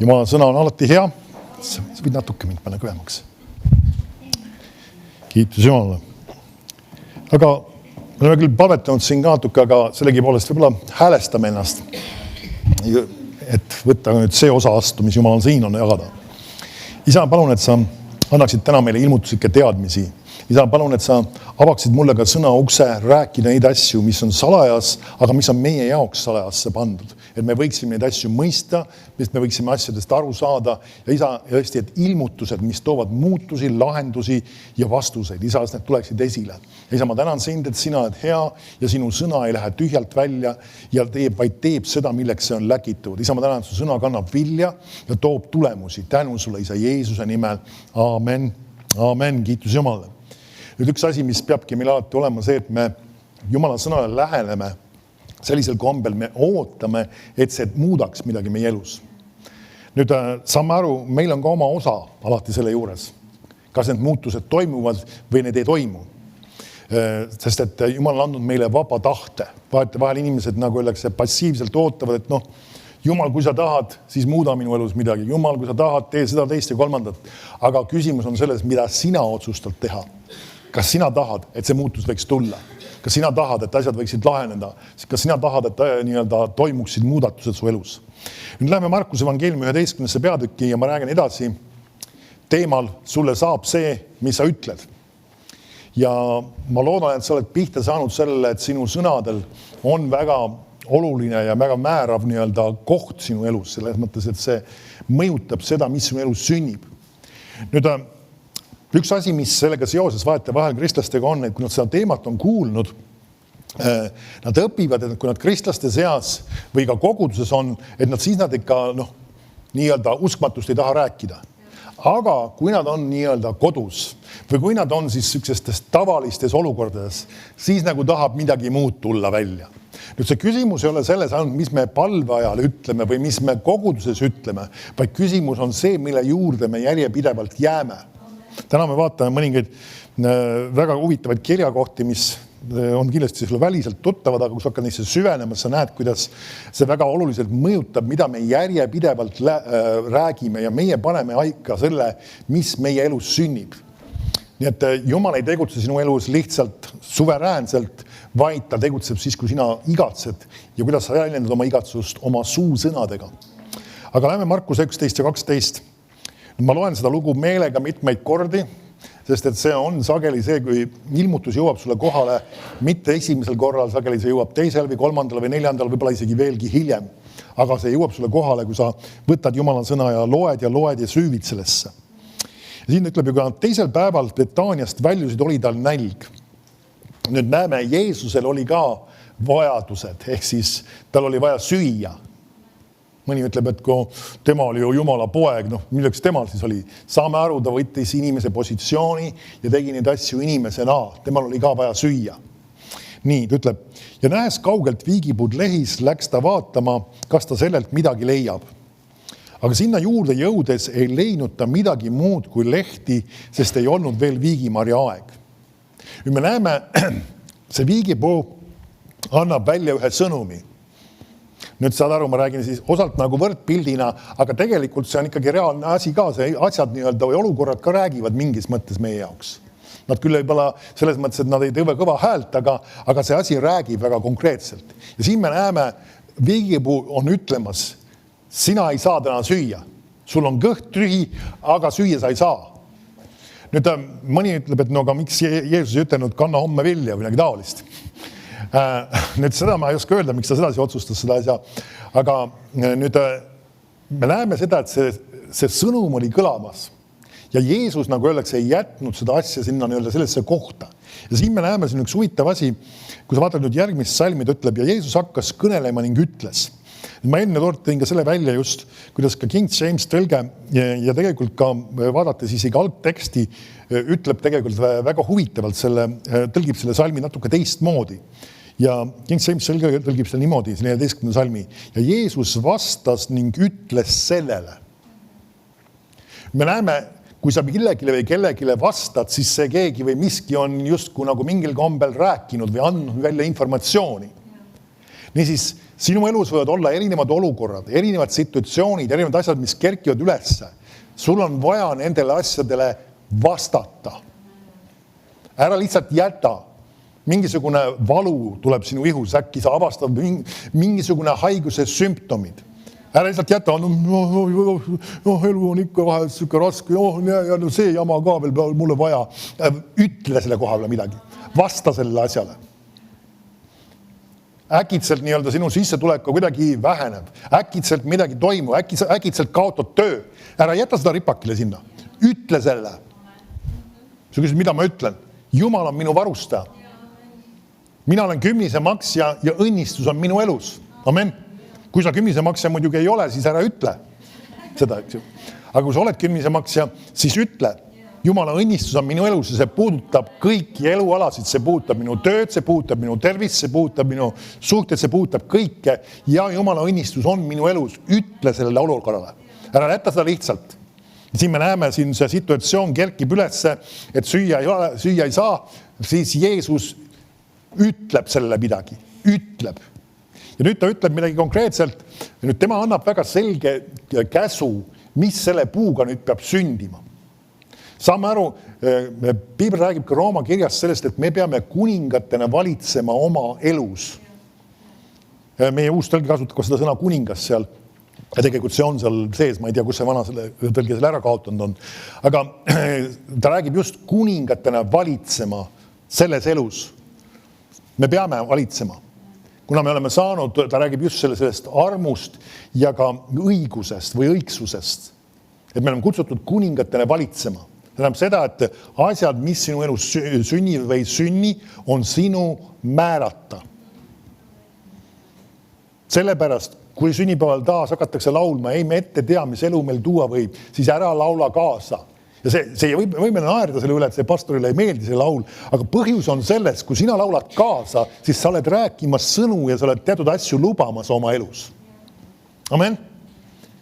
Jumala sõna on alati hea. Sa võid natuke mind panna kõvemaks. Kiitus Jumalale. Aga me oleme küll palvetanud siin ka natuke, aga sellegipoolest võib-olla häälestame ennast, et võtta nüüd see osa astu, mis Jumal on siin on jagada. Isa, palun, et sa annaksid täna meile ilmutuslikke teadmisi. Isa, palun, et sa avaksid mulle ka sõna ukse, rääkida neid asju, mis on salajas, aga mis on meie jaoks salajasse pandud. Et me võiksime neid asju mõista, mis me võiksime asjadest aru saada ja isa, tõesti, et ilmutused, mis toovad muutusi, lahendusi ja vastuseid, isa, need tuleksid esile. Ja isa, ma tänan sind, et sina oled hea ja sinu sõna ei lähe tühjalt välja ja vaid teeb seda, milleks see on läkitud. Isa, ma tänan, et su sõna kannab vilja ja toob tulemusi. Tänu sulle, isa, Jeesuse nimel. Aamen. Aamen. Kiitus Jumalale. Nüüd üks asi, mis peabki meil alati olema see, et me Jumala sõnale läheneme sellisel kombel, me ootame, et see muudaks midagi meie elus. Nüüd saame aru, meil on ka oma osa alati selle juures. Kas need muutused toimuvad või need ei toimu. Sest et Jumal on andnud meile vaba tahte. Vahel inimesed, nagu öeldakse, passiivselt ootavad, et Jumal, kui sa tahad, siis muuda minu elus midagi. Jumal, kui sa tahad, tee seda, teist ja kolmandat. Aga küsimus on selles, mida sina otsustad teha. Kas sina tahad, et see muutus võiks tulla? Kas sina tahad, et asjad võiksid laheneda? Kas sina tahad, et toimuksid muudatused su elus? Nüüd läheme Markuse evangeeliumi 11. peatükki ja ma räägin edasi teemal sulle saab see, mis sa ütled. Ja ma loodan, et sa oled pihta saanud sellele, et sinu sõnadel on väga oluline ja väga määrav koht sinu elus. Selles mõttes, et see mõjutab seda, mis sinu elus sünnib. Nüüd üks asi, mis sellega seoses vahel kristlastega on, et kui nad seda teemat on kuulnud, nad õpivad, et kui nad kristlaste seas või ka koguduses on, et siis nad ikka uskmatust ei taha rääkida. Aga kui nad on kodus või kui nad on siis sellistes tavalistes olukordades, siis nagu tahab midagi muud tulla välja. Nüüd see küsimus ei ole selles ainult, mis me palve ajal ütleme või mis me koguduses ütleme, vaid küsimus on see, mille juurde me järjepidevalt jääme. Täna me vaatame mõningaid väga huvitavaid kirjakohti, mis on kindlasti sulle väliselt tuttavad, aga kui sa hakkad neisse süvenema, sa näed, kuidas see väga oluliselt mõjutab, mida me järjepidevalt räägime ja meie paneme aika selle, mis meie elus sünnib. Nii et Jumal ei tegutse sinu elus lihtsalt suveräänselt, vaid ta tegutseb siis, kui sina igatsed ja kuidas sa väljendad oma igatsust oma suusõnadega. Aga läheme Markuse 11 ja 12. Ma loen seda lugu meelega mitmeid kordi, sest et see on sageli see, kui ilmutus jõuab sulle kohale, mitte esimesel korral, sageli see jõuab teisel või kolmandal või neljandal, võib-olla isegi veelgi hiljem. Aga see jõuab sulle kohale, kui sa võtad Jumala sõna ja loed ja süüvid sellesse. Ja siin ütleb ju, kui teisel päeval Betaaniast väljusid, oli tal nälg. Nüüd näeme, Jeesusel oli ka vajadused, ehk siis tal oli vaja süüa. Mõni ütleb, et kui tema oli ju Jumala poeg, milleks temal siis oli? Saame aru, ta võttis inimese positsiooni ja tegi neid asju inimesena. Temal oli ka vaja süüa. Nii, ta ütleb, ja nähes kaugelt viigipuud lehis, läks ta vaatama, kas ta sellelt midagi leiab. Aga sinna juurde jõudes ei leidnud ta midagi muud kui lehti, sest ei olnud veel viigimarja aeg. Ja me näeme, see viigipuu annab välja ühe sõnumi. Nüüd saad aru, ma räägin siis osalt nagu võrdpildina, aga tegelikult see on ikkagi reaalne asi ka, see asjad või olukorrad ka räägivad mingis mõttes meie jaoks. Nad küll ei pole selles mõttes, et nad ei tõve kõva häält, aga see asi räägib väga konkreetselt. Ja siin me näeme, viigipuu on ütlemas, sina ei saa täna süüa. Sul on kõht tühi, aga süüa sa ei saa. Nüüd mõni ütleb, et aga miks Jeesus ei ütelnud, kanna homme vilja või midagi taolist. Nüüd seda ma ei oska öelda, miks ta sedasi otsustas seda asja, aga nüüd me näeme seda, et see sõnum oli kõlamas ja Jeesus, nagu öeldakse, ei jätnud seda asja sinna sellesse kohta. Ja siin me näeme siin üks huvitav asi, kui sa vaatad nüüd järgmist salmi, ta ütleb, ja Jeesus hakkas kõnelema ning ütles. Ma enne kord tõin ka selle välja just, kuidas ka King James tõlge ja tegelikult ka vaadates isegi algteksti ütleb tegelikult väga huvitavalt tõlgib selle salmi natuke teistmoodi. Ja King James tõlgib selle niimoodi, 14. salmi. Ja Jeesus vastas ning ütles sellele. Me näeme, kui sa kellelegi vastad, siis see keegi või miski on justkui nagu mingil kombel rääkinud või andnud välja informatsiooni. Niisiis, Sinu elus võivad olla erinevad olukorrad, erinevad situatsioonid, erinevad asjad, mis kerkivad ülesse. Sul on vaja nendele asjadele vastata. Ära lihtsalt jäta. Mingisugune valu tuleb sinu ihus, äkki sa avastad mingisugune haiguse sümptomid. Ära lihtsalt jäta, elu on ikka vahel siuke raske, ja see jama ka veel mulle vaja. Ütle selle koha peale midagi. Vasta selle asjale. Äkitselt nii-öelda sinu sissetulek kuidagi väheneb. Äkitselt midagi toimub, äkitselt kaotad töö. Ära jäta seda ripakile sinna. Ütle selle. Sa küsid, mida ma ütlen? Jumal on minu varustaja. Mina olen kümnise maksja ja õnnistus on minu elus. Amen. Kui sa kümnise maksja muidugi ei ole, siis ära ütle seda. Aga kui sa oled kümnise maksja, siis ütle. Jumala õnnistus on minu elus ja see puudutab kõiki elualasid. See puudutab minu tööd, see puudutab minu tervist, see puudutab minu suhted, see puudutab kõike. Ja Jumala õnnistus on minu elus. Ütle sellele olukorrale. Ära jätta seda lihtsalt. Siin me näeme, siin see situatsioon kerkib ülesse, et süüa ei saa, siis Jeesus ütleb sellele midagi. Ütleb. Ja nüüd ta ütleb midagi konkreetselt. Ja nüüd tema annab väga selge käsu, mis selle puuga nüüd peab sündima. Saame aru, Piibel räägib ka Rooma kirjas sellest, et me peame kuningatena valitsema oma elus. Meie uus tõlge kasutab ka seda sõna kuningas seal. Ja tegelikult see on seal sees, ma ei tea, kus see vana tõlge selle ära kaotanud on. Aga ta räägib just kuningatena valitsema selles elus. Me peame valitsema. Kuna me oleme saanud, ta räägib just sellest armust ja ka õigusest või õigsusest. Et me oleme kutsutud kuningatena valitsema. Tähendab seda, et asjad, mis sinu elus sünni või sünni, on sinu määrata. Sellepärast, kui sünnipäeval taas hakatakse laulma, ei me ette tea, mis elu meil tuua võib, siis ära laula kaasa. Ja see võime naerda selle üle, et see pastorile ei meeldi see laul, aga põhjus on selles, kui sina laulad kaasa, siis sa oled rääkimas sõnu ja sa oled teatud asju lubamas oma elus. Amen.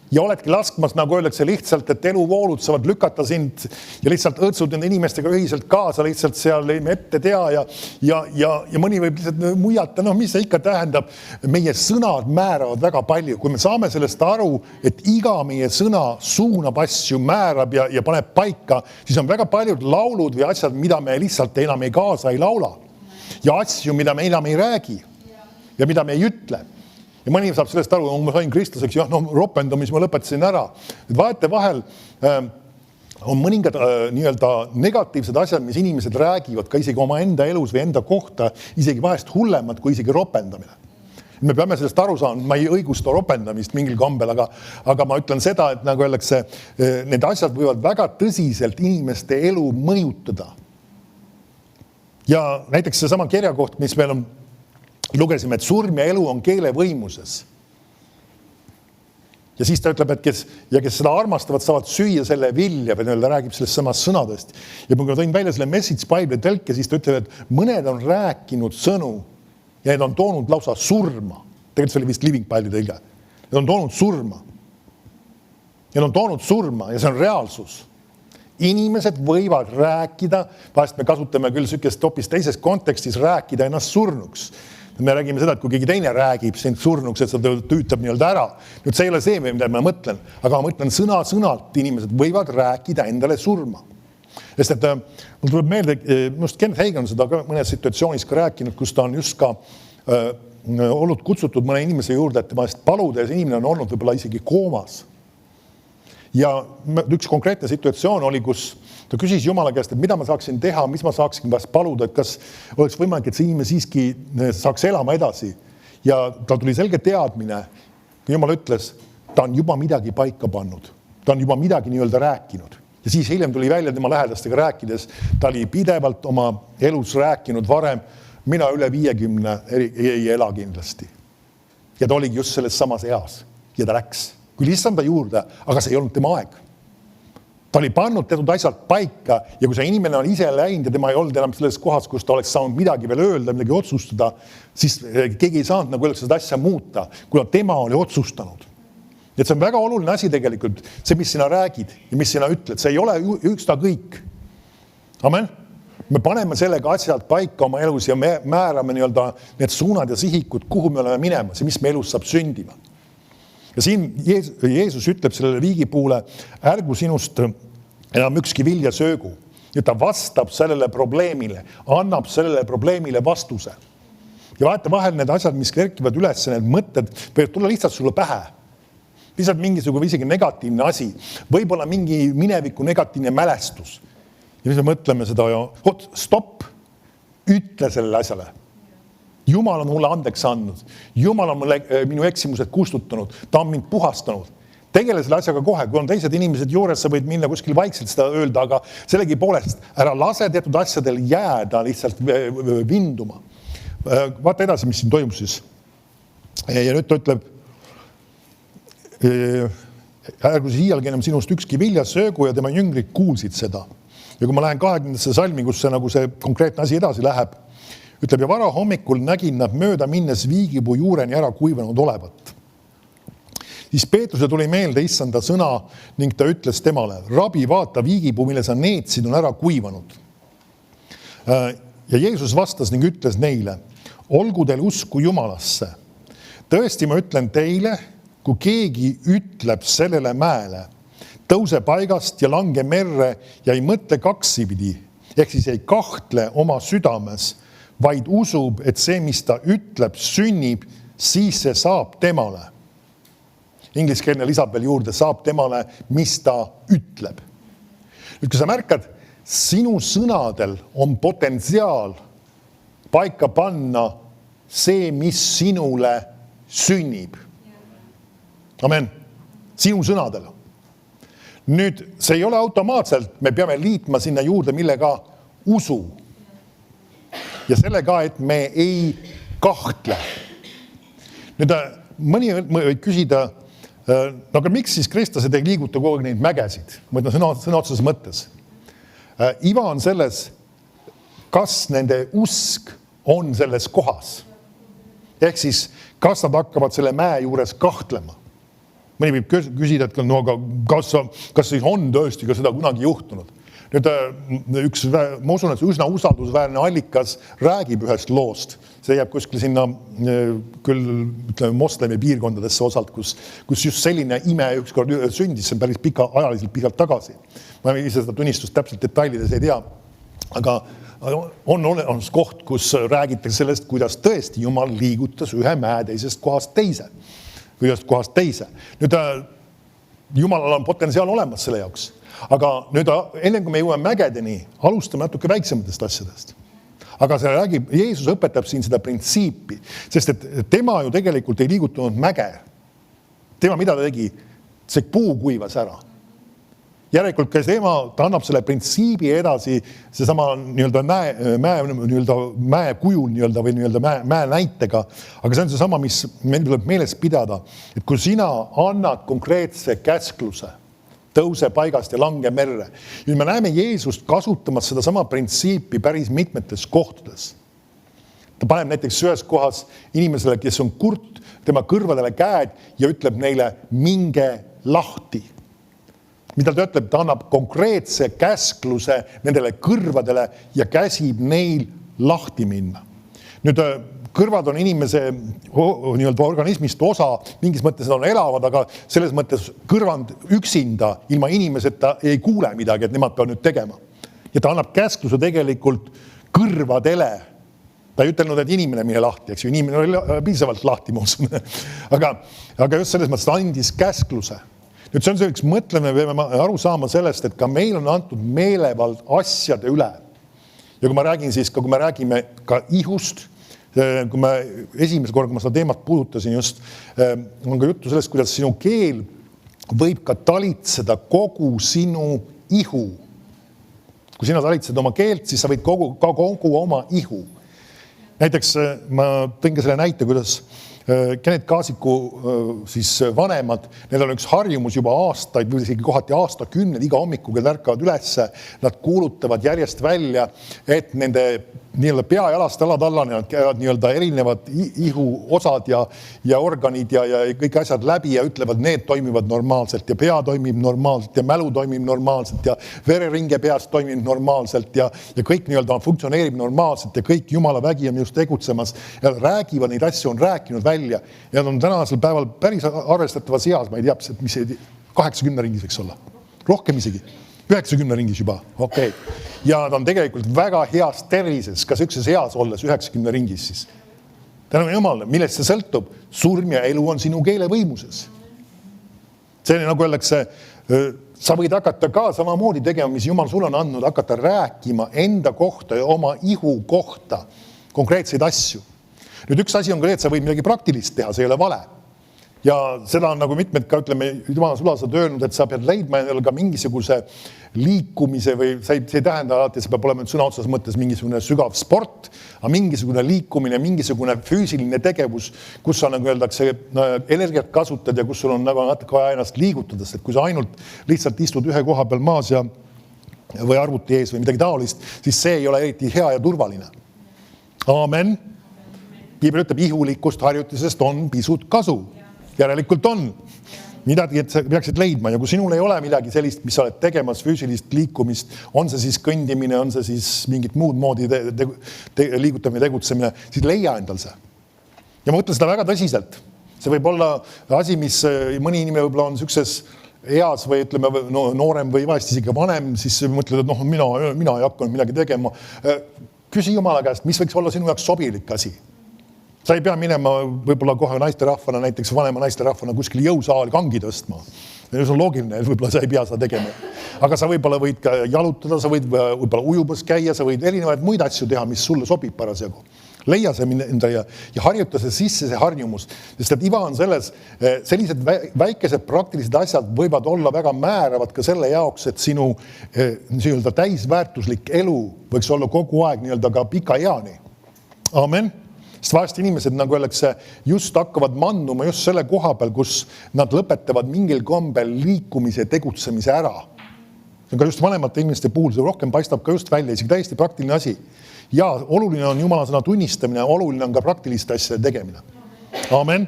Ja oledki laskmas, nagu öeldakse lihtsalt, et eluvoolud saavad lükata sind ja lihtsalt õõtsud nende inimestega ühiselt kaasa, lihtsalt seal ei me ette tea ja mõni võib lihtsalt muiata, mis see ikka tähendab. Meie sõnad määravad väga palju. Kui me saame sellest aru, et iga meie sõna suunab asju, määrab ja paneb paika, siis on väga paljud laulud või asjad, mida me lihtsalt enam ei kaasa ei laula. Ja asju, mida me enam ei räägi ja mida me ei ütle. Ja mõni saab sellest aru, ma sain kristlaseks, ropendamis ma lõpetasin ära. Vaete vahel on mõningad nii-öelda negatiivsed asjad, mis inimesed räägivad ka isegi oma enda elus või enda kohta, isegi vahest hullemad kui isegi ropendamine. Me peame sellest aru saanud, ma ei õigusta ropendamist mingil kombel, aga ma ütlen seda, et nagu öeldakse, need asjad võivad väga tõsiselt inimeste elu mõjutada. Ja näiteks see sama kirjakoht, mis meil on lugesime, et surm ja elu on keele võimuses. Ja siis ta ütleb, et kes seda armastavad, saavad süüa selle vilja, või ta räägib sellest samast sõnadest. Ja kui ma tõin välja selle Message Bible tõlke, siis ta ütleb, et mõned on rääkinud sõnu ja need on toonud lausa surma. Tegelikult see oli vist Living Bible tõlge. Need on toonud surma. Need on toonud surma ja see on reaalsus. Inimesed võivad rääkida, vahest me kasutame küll sükest hoopis teises kontekstis rääkida ennast surnuks. Me räägime seda, et kui keegi teine räägib sind surnuks, et seda tüütab nii-öelda ära. Nüüd see ei ole see, mida ma mõtlen, aga ma mõtlen sõnalt inimesed võivad rääkida endale surma. Sest et mul tuleb meelde, just Kenneth Hagin on seda mõnes situatsioonis ka rääkinud, kus ta on just ka olnud kutsutud mõne inimese juurde, et tema eest paluda ja see inimene on olnud võib-olla isegi koomas. Ja üks konkreetne situatsioon oli, kus ta küsis Jumala käest, et mida ma saaksin teha, mis ma saaksin vast paluda, et kas oleks võimalik, et see inimene siiski saaks elama edasi. Ja ta tuli selge teadmine, kui Jumal ütles, ta on juba midagi paika pannud. Ta on juba midagi nii-öelda rääkinud. Ja siis hiljem tuli välja tema lähedastega rääkides, ta oli pidevalt oma elus rääkinud varem, mina üle 50 ei ela kindlasti. Ja ta oligi just selles samas eas ja ta läks. Kui lihtsalt ta juurde, aga see ei olnud tema aeg. Ta oli pannud teatud asjad paika ja kui see inimene on ise läinud ja tema ei olnud enam selles kohas, kus ta oleks saanud midagi veel öelda, midagi otsustada, siis keegi ei saanud nagu seda asja muuta, kuna tema oli otsustanud. Et see on väga oluline asi tegelikult, see, mis sina räägid ja mis sina ütled, see ei ole üksta kõik. Amen. Me paneme sellega asjad paika oma elus ja me määrame need suunad ja sihikud, kuhu me oleme minema, see, mis me elus saab sündima. Ja siin Jeesus ütleb sellele riigipuule, ärgu sinust enam ükski vilja söögu. Ja ta vastab sellele probleemile, annab sellele probleemile vastuse. Ja vaata vahel need asjad, mis kerkivad üles, need mõtted võivad tulla lihtsalt sulle pähe. Lihtsalt mingisugune isegi negatiivne asi. Võib-olla mingi mineviku negatiivne mälestus. Ja siis me mõtleme seda ja stopp, ütle sellele asjale. Jumal on mulle andeks andnud. Jumal on mulle minu eksimused kustutanud. Ta on mind puhastanud. Tegele selle asjaga kohe. Kui on teised inimesed juures, sa võid minna kuskil vaikselt seda öelda, aga sellegi poolest ära lase teatud asjadel jääda lihtsalt vinduma. Vaata edasi, mis siin toimub siis. Ja nüüd ta ütleb, ärgu siis iialgi enam sinust ükski vilja söögu ja tema jüngrid kuulsid seda. Ja kui ma lähen 20. salmi, kus see, nagu see konkreetne asi edasi läheb, ütleb, ja vara hommikul nägin nad mööda minnes viigipuu juureni ära kuivanud olevat. Siis Peetruse tuli meelde issanda sõna ning ta ütles temale, rabi, vaata viigipuu, mille sa neetsid, on ära kuivanud. Ja Jeesus vastas ning ütles neile, olgu teil usku Jumalasse. Tõesti, ma ütlen teile, kui keegi ütleb sellele mäele, tõuse paigast ja lange merre ja ei mõtle kaksipidi, ehk siis ei kahtle oma südames, vaid usub, et see, mis ta ütleb, sünnib, siis see saab temale. Ingliskeelne lisab veel juurde, saab temale, mis ta ütleb. Nüüd, kui sa märkad, sinu sõnadel on potentsiaal paika panna see, mis sinule sünnib. Amen. Sinu sõnadel. Nüüd, see ei ole automaatselt, me peame liitma sinna juurde, millega usu. Ja sellega, et me ei kahtle. Nüüd, mõni võib küsida, no aga miks siis kristlased ei liiguta kogu neid mägesid? Ma ütlen sõna otseses mõttes. Iva on selles, kas nende usk on selles kohas. Ehk siis, kas nad hakkavad selle mäe juures kahtlema. Mõni võib küsida, et no, aga kas siis on tõesti ka seda kunagi juhtunud. Nüüd ma usun, et üsna usaldusväärne allikas räägib ühest loost. See jääb kuskil sinna küll ütleme, moslemi piirkondadesse osalt, kus just selline ime ükskord sündis, see on päris ajaliselt pikalt tagasi. Ma ise seda tunnistust täpselt detailides ei tea, aga on olemas koht, kus räägitakse sellest, kuidas tõesti Jumal liigutas ühe mäe teisest kohast teise. Nüüd Jumalal on potentsiaal olemas selle jaoks. Aga nüüd enne kui me jõuame mägedeni, alustame natuke väiksematest asjadest. Aga see räägib, Jeesus õpetab siin seda printsiipi, sest et tema ju tegelikult ei liigutunud mäge. Tema mida ta tegi? See puu kuivas ära. Järelikult, kes ta annab selle printsiibi edasi, seesama mäe kujul või mäe näitega, aga see on seesama, mis meil tuleb meeles pidada, et kui sina annad konkreetse käskluse, tõuse paigast ja lange merre, ja me näeme Jeesust kasutamas seda sama printsiipi päris mitmetes kohtades. Ta paneb näiteks ühes kohas inimesele, kes on kurt, tema kõrvadele käed ja ütleb neile, minge lahti. Mida ta ütleb, ta annab konkreetse käskluse nendele kõrvadele ja käsib neil lahti minna. Nüüd kõrvad on inimese organismist osa, mingis mõttes on elavad, aga selles mõttes kõrvand üksinda ilma inimeseta ei kuule midagi, et nemad peavad nüüd tegema. Ja ta annab käskluse tegelikult kõrvadele. Ta ei ütelnud, et inimene mine lahti, eks ju, inimene oli piisavalt lahti, ma usun. Aga just selles mõttes ta andis käskluse. Nüüd see on selleks mõtleme, me peame aru saama sellest, et ka meil on antud meelevald asjade üle. Ja kui ma räägin siis, kui me räägime ka ihust, kui me esimese korda, kui ma seda teemat puudutasin just, on ka juttu sellest, kuidas sinu keel võib ka talitseda kogu sinu ihu. Kui sina talitsed oma keelt, siis sa võid kogu oma ihu. Näiteks ma tõin ka selle näite, kuidas Kenneth Kaasiku siis vanemad, need on üks harjumus juba aastaid või isegi kohati aastakümned, iga hommiku, kui ärkavad ülesse, nad kuulutavad järjest välja, et nende nii-öelda pea jalast alad alla käivad nii-öelda erinevad ihuosad ja organid ja kõik asjad läbi ja ütlevad, need toimivad normaalselt ja pea toimib normaalselt ja mälu toimib normaalselt ja vereringe peas toimib normaalselt ja kõik nii-öelda funktsioneerib normaalselt ja kõik Jumala vägi on just tegutsemas ja räägivad neid asju, on rääkinud välja ja on tänasel päeval päris arvestatavas eas, ma ei tea, mis 80 ringis võiks olla, rohkem isegi. 90 ringis juba, okei. Ja nad on tegelikult väga heas tervises, ka sellises heas olles 90 ringis siis. Tänu Jumalale, millest see sõltub? Surm ja elu on sinu keele võimuses. See nagu öeldakse, sa võid hakata ka samamoodi tegema, mis Jumal sulle on andnud, hakata rääkima enda kohta ja oma ihu kohta konkreetseid asju. Nüüd üks asi on ka, et sa võid midagi praktilist teha, see ei ole vale. Ja seda on nagu mitmed ka, ütleme, Jumala sulased öelnud, et sa pead leidma endale ka mingisuguse liikumise või see ei tähenda alati, see peab olema sõna otsas mõttes mingisugune sügav sport, aga mingisugune liikumine, mingisugune füüsiline tegevus, kus sa nagu öeldakse energiat kasutad ja kus sul on nagu natuke vaja ennast liigutada, sest kui sa ainult lihtsalt istud ühe koha peal maas ja või arvuti ees või midagi taolist, siis see ei ole eriti hea ja turvaline. Aamen. Piibel ütleb, ihulikust harjutisest on pisut kasu. Järelikult on midagi, et sa peaksid leidma ja kui sinul ei ole midagi sellist, mis sa oled tegemas, füüsilist liikumist, on see siis kõndimine, on see siis mingit muud moodi liigutamine, tegutsemine, siis leia endal see. Ja ma mõtlen seda väga tõsiselt. See võib olla asi, mis mõni inimene võib-olla on sükses eas või ütleme noorem või vahest isegi vanem, siis mõtled, et mina ei hakanud midagi tegema. Küsi Jumala käest, mis võiks olla sinu jaoks sobilik asi? Sa ei pea minema võib-olla kohe naisterahvana, näiteks vanema naisterahvana kuskil jõusaali kangi tõstma. See on loogiline, võib-olla sa ei pea seda tegema. Aga sa võib-olla võid ka jalutada, sa võid võib-olla ujubas käia, sa võid erinevaid muid asju teha, mis sulle sobib parasjagu. Leia see enda ja harjuta see sisse see harjumus. Sest et iva on selles, sellised väikesed praktilised asjad võivad olla väga määravad ka selle jaoks, et sinu nii-öelda täisväärtuslik elu võiks olla kogu aeg nii-öelda ka pika eani. Amen. Sest vahest inimesed, nagu öeldakse, just hakkavad mannuma just selle koha peal, kus nad lõpetavad mingil kombel liikumise tegutsemise ära. See on ka just vanemate inimeste puhul, see rohkem paistab ka just välja, isegi täiesti praktiline asi. Ja oluline on Jumala sõna tunnistamine, oluline on ka praktiliste asjade tegemine. Amen.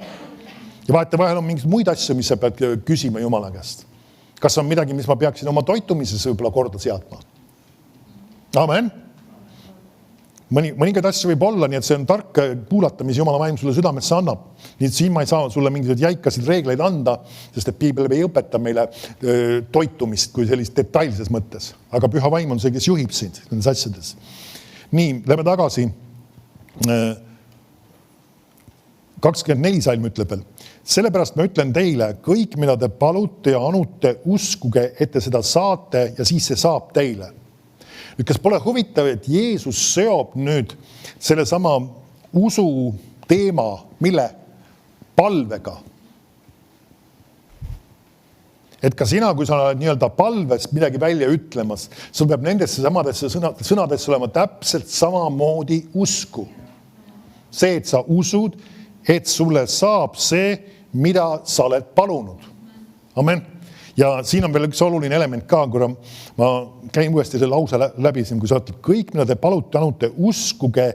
Ja vaata vahel on mingid muid asju, mis sa pead küsima Jumala käest. Kas on midagi, mis ma peaksin oma toitumises võib-olla korda seadma? Amen. Mõningaid asju võib olla, nii et see on tark kuulata, mis Jumala vaim sulle südamesse annab. Nii et siin ma ei saa sulle mingeid jäikasid reegleid anda, sest et Piibel ei õpeta meile toitumist kui sellist detailses mõttes. Aga püha vaim on see, kes juhib sind nendes asjades. Nii, lähme tagasi. 24 salm ütleb veel. Sellepärast ma ütlen teile, kõik, mida te palute ja anute, uskuge, et te seda saate ja siis see saab teile. Nüüd, kas pole huvitav, et Jeesus seob nüüd selle sama usu teema, mille? Palvega. Et ka sina, kui sa oled nii-öelda palvest midagi välja ütlemas, sul peab nendesse samadesse sõnadesse olema täpselt samamoodi usku. See, et sa usud, et sulle saab see, mida sa oled palunud. Amen. Ja siin on veel üks oluline element ka, kui ma käin uuesti selle lause läbi, kui sa ütled, kõik, mida te palute, anute, uskuge,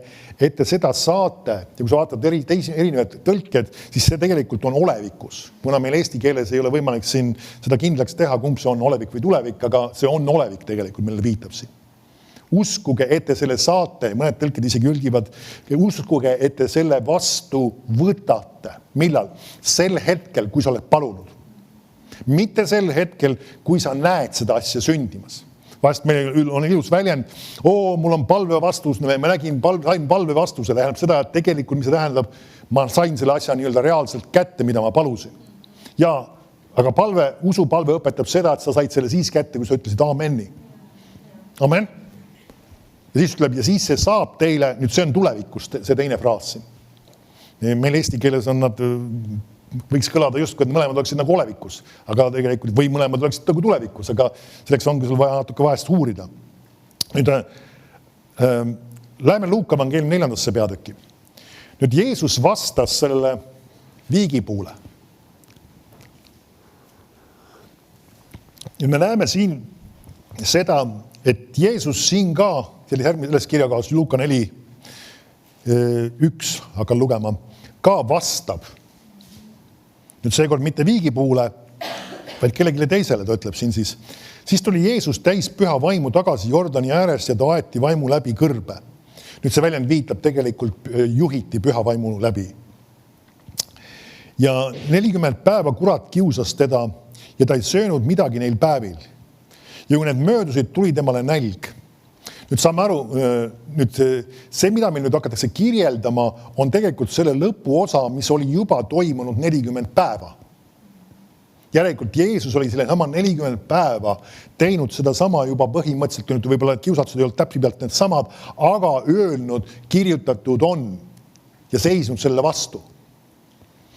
et te seda saate. Ja kui sa vaatad erinevad tõlked, siis see tegelikult on olevikus. Kuna meil eesti keeles ei ole võimalik siin seda kindlaks teha, kumb see on olevik või tulevik, aga see on olevik tegelikult, millele viitab siin. Uskuge, et te selle saate, mõned tõlked isegi ülgivad, uskuge, et te selle vastu võtate. Millal? Sel hetkel, kui sa oled palunud. Mitte sel hetkel, kui sa näed seda asja sündimas. Vahest meil on ilus väljend, mul on palve vastus, ma nägin palve vastuse, tähendab seda, et tegelikult, mis see tähendab, ma sain selle asja nii-öelda reaalselt kätte, mida ma palusin. Ja, aga usupalve õpetab seda, et sa said selle siis kätte, kui sa ütlesid aamenni. Amen. Ja siis ütleb, ja siis see saab teile, nüüd see on tulevikust, see teine fraas siin. Meil eesti keeles on nad võiks kõlada just, kui mõlemad oleksid nagu olevikus, aga tegelikult või mõlemad oleksid nagu tulevikus, aga selleks ongi sul vaja natuke vahest uurida. Nüüd läheme Luuka evangeeliumi 4. peatüki. Nüüd Jeesus vastas sellele viigipuule. Ja me näeme siin seda, et Jeesus siin ka selles kirjakaas Luuka 4:1 hakkan lugema, ka vastab. Nüüd seekord mitte viigipuule, vaid kellegile teisele, ta ütleb siin siis. Siis tuli Jeesus täis püha vaimu tagasi Jordani ääres ja ta aeti vaimu läbi kõrbe. Nüüd see väljend viitab tegelikult juhiti püha vaimu läbi. Ja 40 päeva kurat kiusas teda ja ta ei söönud midagi neil päevil. Ja kui need möödusid, tuli temale nälg. Nüüd saame aru, nüüd see, mida meil nüüd hakatakse kirjeldama, on tegelikult selle lõpuosa, mis oli juba toimunud 40 päeva. Järelikult Jeesus oli selle sama 40 päeva teinud seda sama juba põhimõtteliselt, võib-olla kiusatused ei olnud täpselt need samad, aga öelnud, kirjutatud on ja seisnud selle vastu.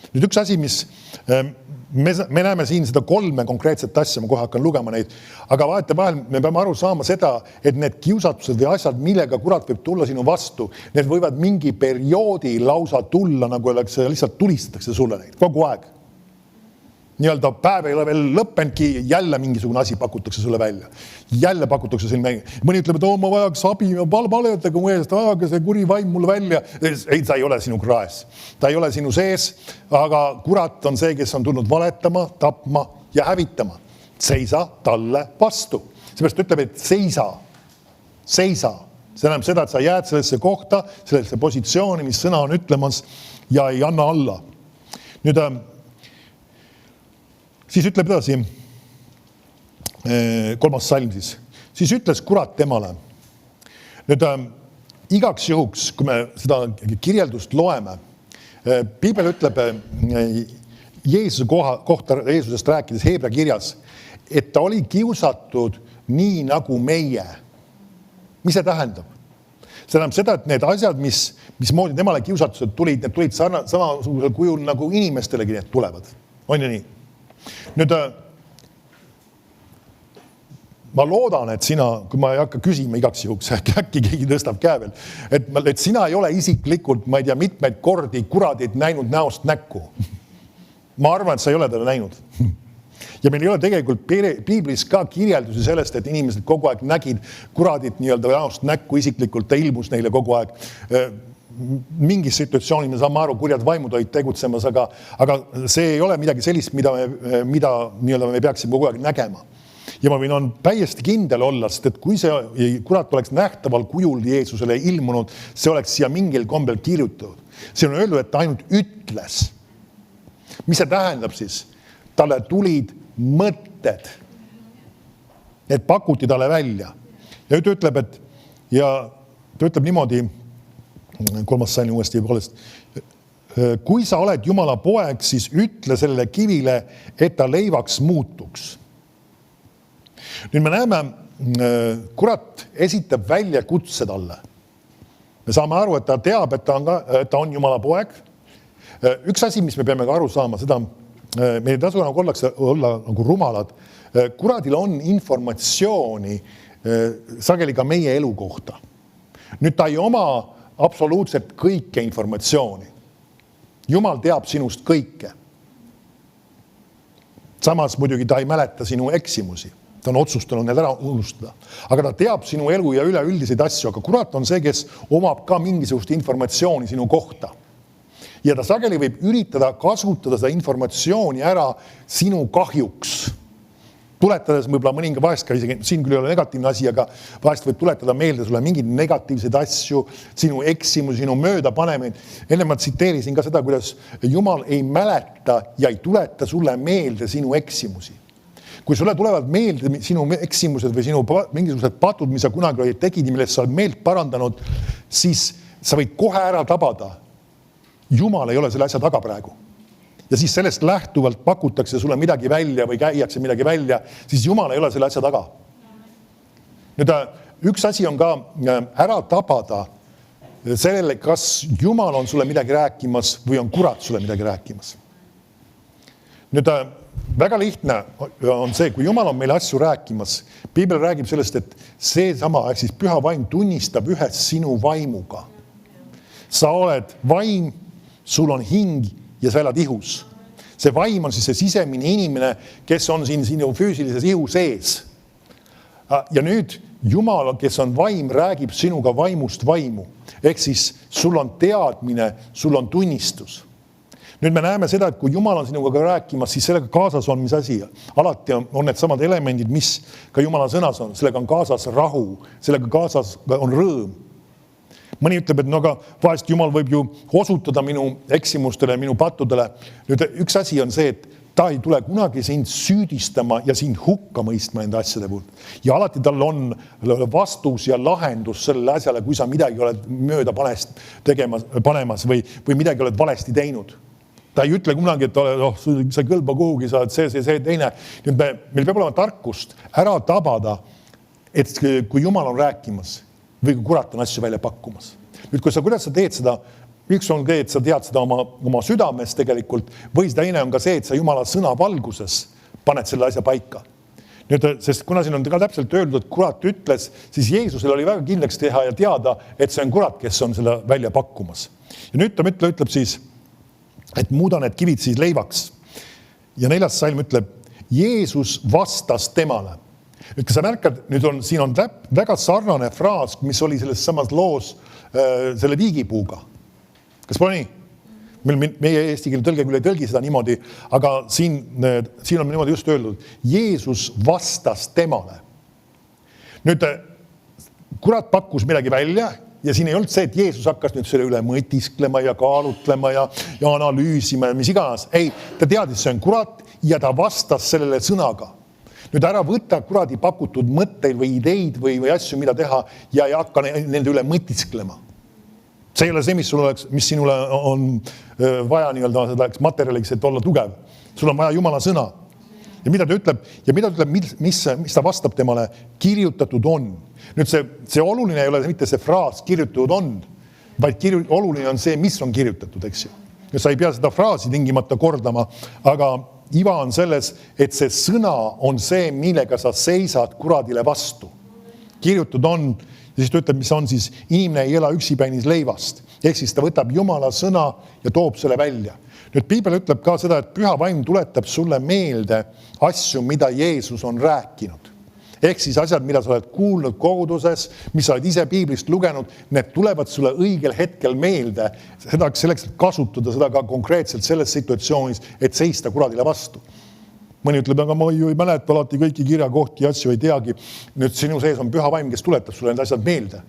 Nüüd üks asi, mis me näeme siin seda 3 konkreetset asja, ma kohe hakkan lugema neid, aga vahetevahel me peame aru saama seda, et need kiusatused või asjad, millega kurat võib tulla sinu vastu, need võivad mingi perioodi lausa tulla, nagu lihtsalt tulistatakse sulle neid kogu aeg. Nii-öelda päev ei ole veel lõppenudki, jälle mingisugune asi pakutakse sulle välja. Jälle pakutakse sulle. Mõni ütleb, et ma vajaks abi, paletega mu eest, ajage see kuri vaim mulle välja. Ei, ta ei ole sinu kraes. Ta ei ole sinu sees, aga kurat on see, kes on tulnud valetama, tapma ja hävitama. Seisa talle vastu. Seepärast ütleb, et seisa. Seisa. See tähendab seda, et sa jääd sellesse kohta, sellesse positsiooni, mis sõna on ütlemas ja ei anna alla. Nüüd siis ütleb edasi, 3. salm siis. Siis ütles kurat temale. Nüüd igaks juhuks, kui me seda kirjeldust loeme, Piibel ütleb Jeesuse kohta Jeesusest rääkides Heebra kirjas, et ta oli kiusatud nii nagu meie. Mis see tähendab? See tähendab seda, et need asjad, mismoodi temale kiusatused tulid, need tulid samasugusel kujul nagu inimestelegi need tulevad. On ju nii? Nüüd, ma loodan, et sina, kui ma ei hakka küsima igaks juhuks, äkki keegi tõstab käe veel, et sina ei ole isiklikult, ma ei tea, mitmeid kordi kuradid näinud näost näkku. Ma arvan, et sa ei ole teda näinud. Ja meil ei ole tegelikult Piiblis ka kirjeldusi sellest, et inimesed kogu aeg nägid kuradit nii-öelda näost näkku isiklikult, ta ilmus neile kogu aeg. Mingis situatsiooni me saame aru, kurjad vaimud olid tegutsemas, aga see ei ole midagi sellist, mida me peaksime kogu aeg nägema. Ja ma võin täiesti kindel olla, sest et kui see kurat oleks nähtaval kujul Jeesusele ilmunud, see oleks siia mingil kombel kirjutatud. See on öeldud, et ta ainult ütles. Mis see tähendab siis? Talle tulid mõtted. Need pakuti talle välja. Ja ta ütleb niimoodi, 3. salm uuesti poolest. Kui sa oled Jumala poeg, siis ütle sellele kivile, et ta leivaks muutuks. Nüüd me näeme, kurat esitab välja kutse talle. Me saame aru, et ta teab, et ta on Jumala poeg. Üks asi, mis me peame ka aru saama, seda meil ei tasu olla nagu rumalad. Kuradil on informatsiooni sageli ka meie elu kohta. Nüüd ta ei oma absoluutselt kõike informatsiooni. Jumal teab sinust kõike. Samas muidugi ta ei mäleta sinu eksimusi. Ta on otsustanud need ära unustada. Aga ta teab sinu elu ja üleüldiseid asju, aga kurat on see, kes omab ka mingisugust informatsiooni sinu kohta. Ja ta sageli võib üritada kasutada seda informatsiooni ära sinu kahjuks. Tuletades võib-olla mõninga vahest ka isegi, siin küll ei ole negatiivne asi, aga vahest võib tuletada meelde sulle mingeid negatiivseid asju, sinu eksimusi, sinu mööda panemine. Enne ma tsiteerisin ka seda, kuidas Jumal ei mäleta ja ei tuleta sulle meelde sinu eksimusi. Kui sulle tulevad meelde sinu eksimused või sinu mingisugused patud, mis sa kunagi tegid ja millest sa oled meelt parandanud, siis sa võid kohe ära tabada. Jumal ei ole selle asja taga praegu. Ja siis sellest lähtuvalt pakutakse sulle midagi välja või käiakse midagi välja, siis Jumal ei ole selle asja taga. Nüüd, üks asi on ka ära tabada sellele, kas Jumal on sulle midagi rääkimas või on kurat sulle midagi rääkimas. Nüüd, väga lihtne on see, kui Jumal on meile asju rääkimas, Piibel räägib sellest, et see sama, ehk siis püha vaim tunnistab ühes sinu vaimuga. Sa oled vaim, sul on hing ja sa elad ihus. See vaim on siis see sisemine inimene, kes on siin sinu füüsilises ihu sees. Ja nüüd Jumal, kes on vaim, räägib sinuga vaimust vaimu. Ehk siis sul on teadmine, sul on tunnistus. Nüüd me näeme seda, et kui Jumal on sinuga rääkimas, siis sellega kaasas on mis asi. Alati on need samad elemendid, mis ka Jumala sõnas on. Sellega on kaasas rahu, sellega kaasas on rõõm. Mõni ütleb, et no aga vahest Jumal võib ju osutada minu eksimustele, minu pattudele. Nüüd üks asi on see, et ta ei tule kunagi sind süüdistama ja sind hukka mõistma enda asjade puhul. Ja alati tal on vastus ja lahendus sellele asjale, kui sa midagi oled mööda panemas või midagi oled valesti teinud. Ta ei ütle kunagi, et sa ei kõlba kuhugi, sa oled see teine. Meil peab olema tarkust ära tabada, et kui Jumal on rääkimas või kui kurat on asju välja pakkumas. Nüüd, kuidas sa teed seda, üks on see, et sa tead seda oma südames tegelikult, või teine on ka see, et sa Jumala sõna valguses paned selle asja paika. Nüüd, sest kuna siin on ka täpselt öeldud, et kurat ütles, siis Jeesusel oli väga kindlaks teha ja teada, et see on kurat, kes on selle välja pakkumas. Ja nüüd ta ütleb siis, et muuda need kivid siis leivaks. Ja 4. salm ütleb, Jeesus vastas temale. Nüüd, kas sa märkad, siin on väga sarnane fraas, mis oli selles samas loos selle viigipuuga. Kas pole nii? Meie eesti keele tõlge küll ei tõlgi seda niimoodi, aga siin on niimoodi just öeldud, Jeesus vastas temale. Nüüd, kurat pakkus midagi välja, ja siin ei olnud see, et Jeesus hakkas nüüd selle üle mõtisklema ja kaalutlema ja analüüsima ja mis iganes. Ei, ta teadis, see on kurat ja ta vastas sellele sõnaga. Nüüd ära võtta kuradi pakutud mõtteid või ideid või asju, mida teha ja hakka nende üle mõtisklema. See ei ole see, mis sinule on vaja seda materjaliks, et olla tugev. Sul on vaja Jumala sõna. Ja mida ta ütleb, mis ta vastab temale, kirjutatud on. Nüüd see oluline ei ole mitte see fraas kirjutatud on, vaid oluline on see, mis on kirjutatud, eks ju. Ja sa ei pea seda fraasi tingimata kordama, aga iva on selles, et see sõna on see, millega sa seisad kuradile vastu. Kirjutatud on, ja siis ta ütleb, mis on siis, inimene ei ela üksipäinis leivast. Ehk siis ta võtab Jumala sõna ja toob selle välja. Nüüd Piibel ütleb ka seda, et püha vaim tuletab sulle meelde asju, mida Jeesus on rääkinud. Ehk siis asjad, mida sa oled kuulnud koguduses, mis sa oled ise Piiblist lugenud, need tulevad sulle õigel hetkel meelde, selleks, et kasutada seda ka konkreetselt selles situatsioonis, et seista kuradile vastu. Mõni ütleb, aga ma ju ei mäleta alati kõiki kirjakohti ja asju ei teagi. Nüüd sinu sees on püha vaim, kes tuletab sulle need asjad meelde.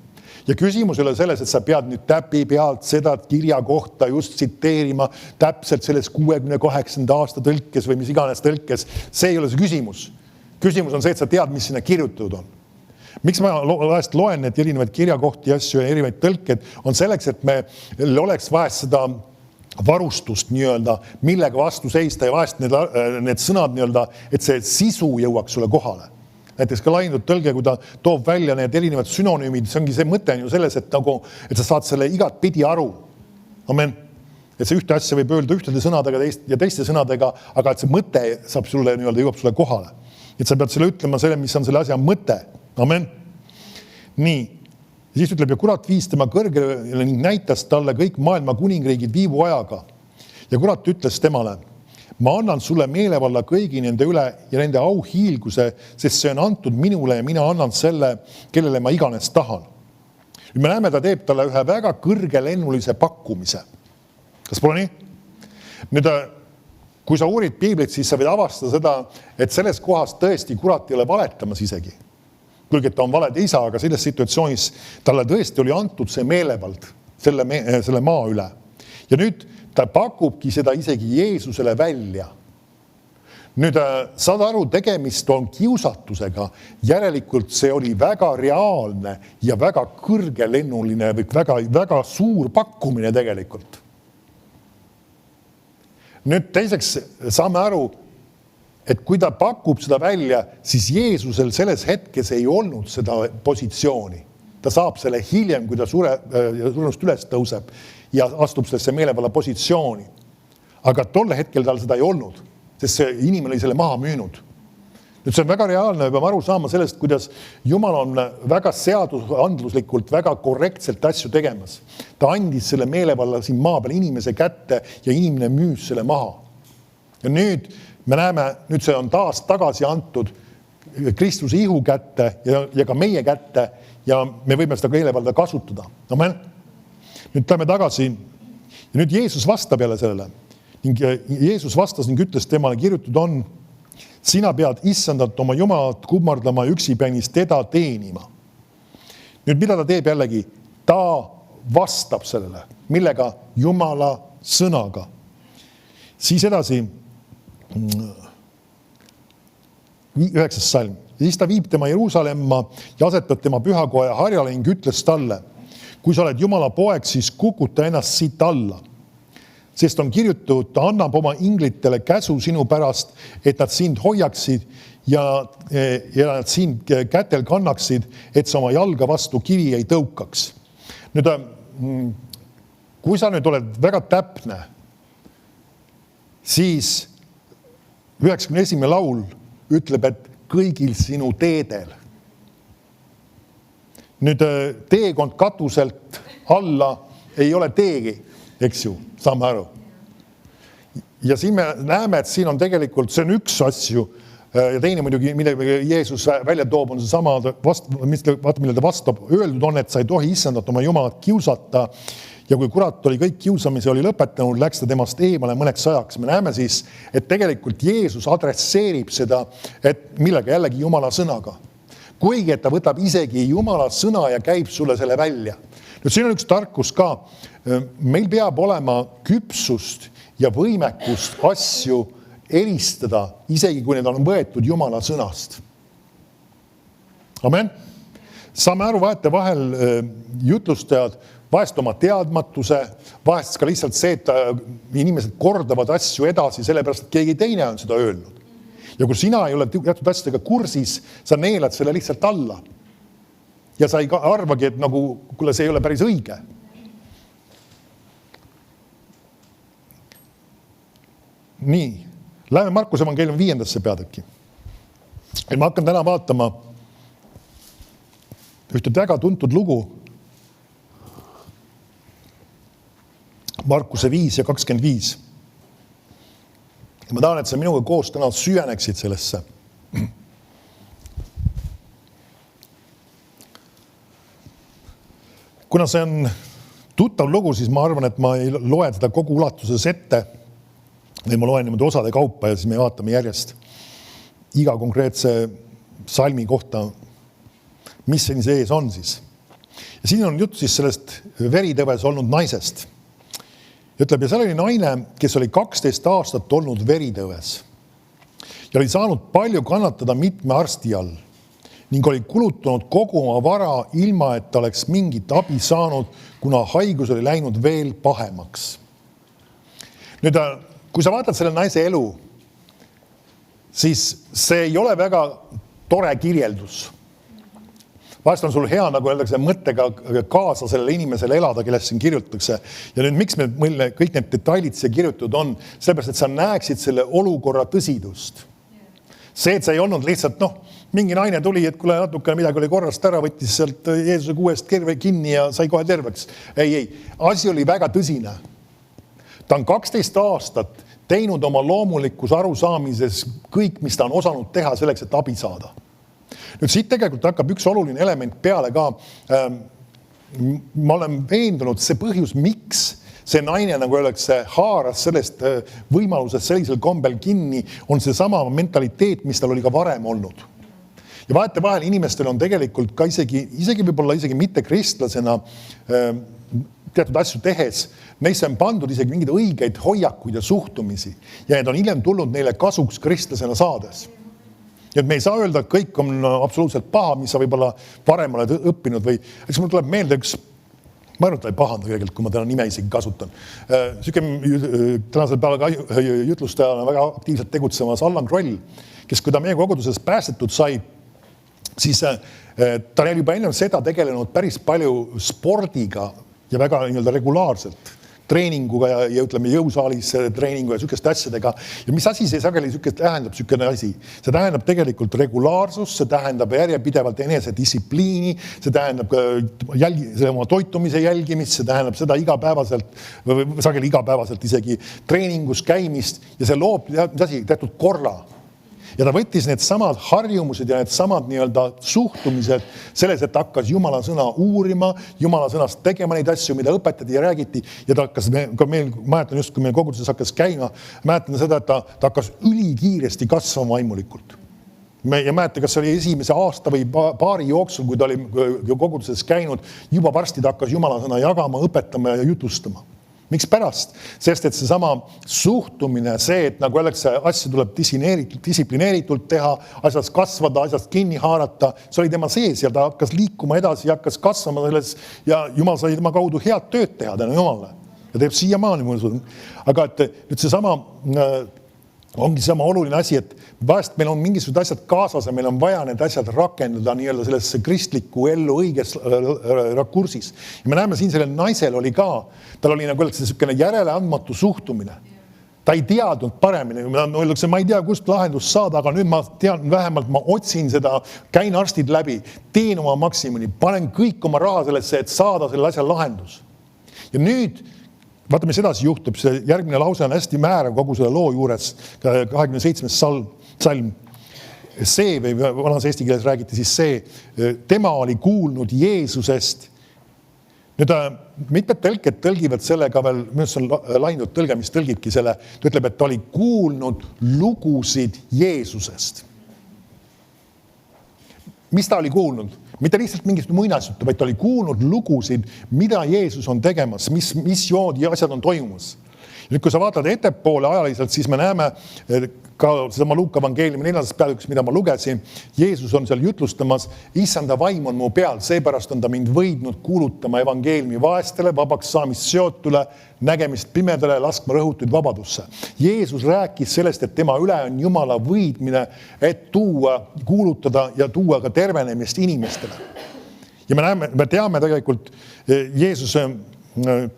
Ja küsimus ei ole selles, et sa pead nüüd täpi pealt seda kirja kohta just tsiteerima täpselt selles 68. aasta tõlkes või mis iganes tõlkes. See ei ole see küsimus. Küsimus on see, et sa tead, mis sinna kirjutatud on. Miks ma vahest loen need erinevaid kirjakohti, asju ja erinevaid tõlked, on selleks, et meil oleks vahest seda varustust nii-öelda, millega vastu seista ja vahest need sõnad nii-öelda, et see sisu jõuaks sulle kohale. Näiteks ka laintud tõlge, kui ta toob välja need erinevad sünonüümid, see ongi see mõte on ju selles, et sa saad selle igat pidi aru. Amen. Et see ühte asja võib öelda ühtede sõnadega ja teiste sõnadega, aga et see mõte saab sulle nii-öelda jõuab sulle kohale. Et sa pead selle ütlema selle, mis on selle asja mõte. Amen. Nii. Ja siis ütleb, ja kurat viis tema kõrgele ning näitas talle kõik maailma kuningriigid viivu ajaga. Ja kurat ütles temale, ma annan sulle meelevalla kõigi nende üle ja nende auhiilguse, sest see on antud minule ja mina annan selle, kellele ma iganes tahan. Nüüd me näeme, ta teeb talle ühe väga kõrgelennulise pakkumise. Kas pole nii? Nüüd, kui sa uurid Piiblit, siis sa võid avastada seda, et selles kohas tõesti kurat ei ole valetamas isegi. Kuigi, et ta on valed ei saa, aga selles situatsioonis talle tõesti oli antud see meelevald selle maa üle. Ja nüüd ta pakubki seda isegi Jeesusele välja. Nüüd saad aru, tegemist on kiusatusega. Järelikult see oli väga reaalne ja väga kõrgelennuline või väga suur pakkumine tegelikult. Nüüd teiseks saame aru, et kui ta pakub seda välja, siis Jeesusel selles hetkes ei olnud seda positsiooni. Ta saab selle hiljem, kui ta surust üles tõuseb ja astub sellesse meelevalla positsiooni. Aga tolle hetkel tal seda ei olnud, sest see inimene oli selle maha müünud. Nüüd see on väga reaalne, me peame aru saama sellest, kuidas Jumal on väga seadusandluslikult, väga korrektselt asju tegemas. Ta andis selle meelevalla siin maa peal inimese kätte ja inimene müüs selle maha. Ja nüüd me näeme, nüüd see on taas tagasi antud Kristuse ihu kätte ja ka meie kätte ja me võime seda keelevalda kasutada. Amen. Nüüd lähme tagasi ja nüüd Jeesus vastab jälle sellele. Ning Jeesus vastas ning ütles temale kirjutatud on, sina pead issandat oma Jumalat kummardama üksipäinis teda teenima. Nüüd mida ta teeb jällegi? Ta vastab sellele. Millega? Jumala sõnaga. Siis edasi 9. salm. Ja siis ta viib tema Jeruusalemma ja asetab tema pühakoja harjale ning ütles talle, kui sa oled Jumala poeg, siis kukuta ennast siit alla. Sest on kirjutatud, ta annab oma inglitele käsu sinu pärast, et nad sind hoiaksid ja nad sind kätel kannaksid, et sa oma jalga vastu kivi ei tõukaks. Nüüd, kui sa nüüd oled väga täpne, siis 91. laul ütleb, et kõigil sinu teedel. Nüüd teekond katuselt alla ei ole teegi, eks ju, saame aru. Ja siin me näeme, et siin on tegelikult, see on üks asju ja teine muidugi, mille Jeesus välja toob, on see sama, mille ta vastab, öeldud on, et sa ei tohi issandat oma Jumalat kiusata ja kui kurat oli kõik kiusamise oli lõpetanud, läks ta temast eemale mõneks ajaks. Me näeme siis, et tegelikult Jeesus adresseerib seda, et millega jällegi Jumala sõnaga. Kuigi, et ta võtab isegi Jumala sõna ja käib sulle selle välja. Nüüd siin on üks tarkus ka. Meil peab olema küpsust ja võimekust asju eristada, isegi kui need on võetud Jumala sõnast. Amen. Saame aru vaete vahel jutlustajad, vahest oma teadmatuse, vahest ka lihtsalt see, et inimesed kordavad asju edasi, sellepärast, et keegi teine on seda öelnud. Ja kui sina ei ole teatud asjadega kursis, sa neelad selle lihtsalt alla. Ja sa ei arvagi, et nagu, kuule, see ei ole päris õige. Nii, läheme Markuse evangeeliumi 5. peatükki. Ja ma hakkan täna vaatama ühte väga tuntud lugu. Markuse 5 ja 25. Ja ma tahan, et sa minuga koos täna süveneksid sellesse. Kuna see on tuttav lugu, siis ma arvan, et ma ei loe teda kogu ulatuses ette, või ma loen niimoodi osade kaupa ja siis me vaatame järjest iga konkreetse salmi kohta, mis siin sees on siis. Ja siin on jutt siis sellest veritõves olnud naisest. Ütleb, ja seal oli naine, kes oli 12 aastat olnud veritõves ja oli saanud palju kannatada mitme arsti all ning oli kulutanud kogu oma vara ilma, et ta oleks mingit abi saanud, kuna haigus oli läinud veel pahemaks. Nüüd, kui sa vaatad selle naise elu, siis see ei ole väga tore kirjeldus. Vahest on sul hea, nagu öeldakse, mõttega kaasa sellele inimesele elada, kellest siin kirjutatakse. Ja nüüd miks meil kõik need detailid siia kirjutatud on? Sellepärast, et sa näeksid selle olukorra tõsidust. See, et sa ei olnud lihtsalt, mingi naine tuli, et kuule natuke midagi oli korrast ära, võttis sealt Jeesuse kuuest kinni ja sai kohe terveks. Ei. Asi oli väga tõsine. Ta on 12 aastat teinud oma loomulikus arusaamises kõik, mis ta on osanud teha selleks, et abi saada. Nüüd siit tegelikult hakkab üks oluline element peale ka. Ma olen veendunud, see põhjus, miks see naine, nagu öeldakse, haaras sellest võimalusest sellisel kombel kinni, on see sama mentaliteet, mis tal oli ka varem olnud. Ja vaate vahel inimestel on tegelikult ka isegi võib-olla isegi mitte kristlasena teatud asju tehes, neisse on pandud isegi mingeid õigeid hoiakuid ja suhtumisi ja need on hiljem tulnud neile kasuks kristlasena saades. Ja me ei saa öelda, et kõik on absoluutselt paha, mis sa võib-olla varem oled õppinud või eks mul tuleb meelde üks, ma arvan, et ta ei pahanda tegelikult, kui ma täna nime isegi kasutan. Tänasel päeval ka jutlustajana väga aktiivselt tegutsemas Allan Kroll, kes kui ta meie koguduses päästetud sai, siis ta oli juba enne seda tegelenud päris palju spordiga ja väga regulaarselt treeninguga ja ütleme jõusaalis treeningu ja sükeste asjadega. Ja mis asi see sageli tähendab sükene asi? See tähendab tegelikult regulaarsust, see tähendab järjepidevalt enesedistsipliini, see tähendab oma toitumise jälgimist, see tähendab seda sageli igapäevaselt isegi treeningus käimist ja see loob teatud korra. Ja ta võttis need samad harjumused ja need samad nii-öelda suhtumised selles, et ta hakkas Jumala sõna uurima, Jumala sõnast tegema neid asju, mida õpetati ja räägiti. Ja ta hakkas, mäletan just, kui meil koguduses hakkas käima, mäletan seda, et ta hakkas ülikiiresti kasvama vaimulikult. Ja mäletan, kas see oli esimese aasta või paari jooksul, kui ta oli koguduses käinud, juba varsti ta hakkas Jumala sõna jagama, õpetama ja jutustama. Miks pärast? Sest, et see sama suhtumine, see, et nagu öeldakse, asju tuleb distsiplineeritult teha, asjast kasvada, asjast kinni haarata, see oli tema sees ja ta hakkas liikuma edasi ja hakkas kasvama selles ja Jumal sai tema kaudu head tööd teha tänu Jumalale. Ja teeb siiamaani mul usun. Aga et nüüd see sama ongi sama oluline asi, et vahest meil on mingisugused asjad kaasas ja meil on vaja need asjad rakendada nii-öelda sellesse kristlikku ellu õiges rakursis. Ja me näeme siin sellel naisel oli ka, tal oli nagu selline järeleandmatu suhtumine. Ta ei teadnud paremini, ma ei tea, kust lahendust saada, aga nüüd ma tean vähemalt, ma otsin seda, käin arstid läbi, teen oma maksimumi, panen kõik oma raha sellesse, et saada selle asja lahendus. Ja nüüd vaata, mis edasi juhtub, see järgmine lause on hästi määrav kogu selle loo juures, 27. salm. See, või vanas eesti keeles räägiti siis see, tema oli kuulnud Jeesusest. Nüüd mitmed tõlked tõlgivad selle ka veel, mis on laindud tõlge, mis tõlgibki selle, ta ütleb, et ta oli kuulnud lugusid Jeesusest. Mis ta oli kuulnud? Mitte lihtsalt mingist muinasjuttu, vaid ta oli kuulnud lugusid, mida Jeesus on tegemas, mis jood ja asjad on toimumas. Nüüd, kui sa vaatad ettepoole ajaliselt, siis me näeme ka sedama Luuka evangeeliumi 4. peatükis, mida ma lugesin. Jeesus on seal jutlustamas, issanda vaim on mu peal, seepärast on ta mind võidnud kuulutama evangeeliumi vaestele, vabaks saamist seotule, nägemist pimedale, laskma rõhutuid vabadusse. Jeesus rääkis sellest, et tema üle on Jumala võidmine, et kuulutada ja tuua ka tervenemist inimestele. Ja me teame tegelikult Jeesus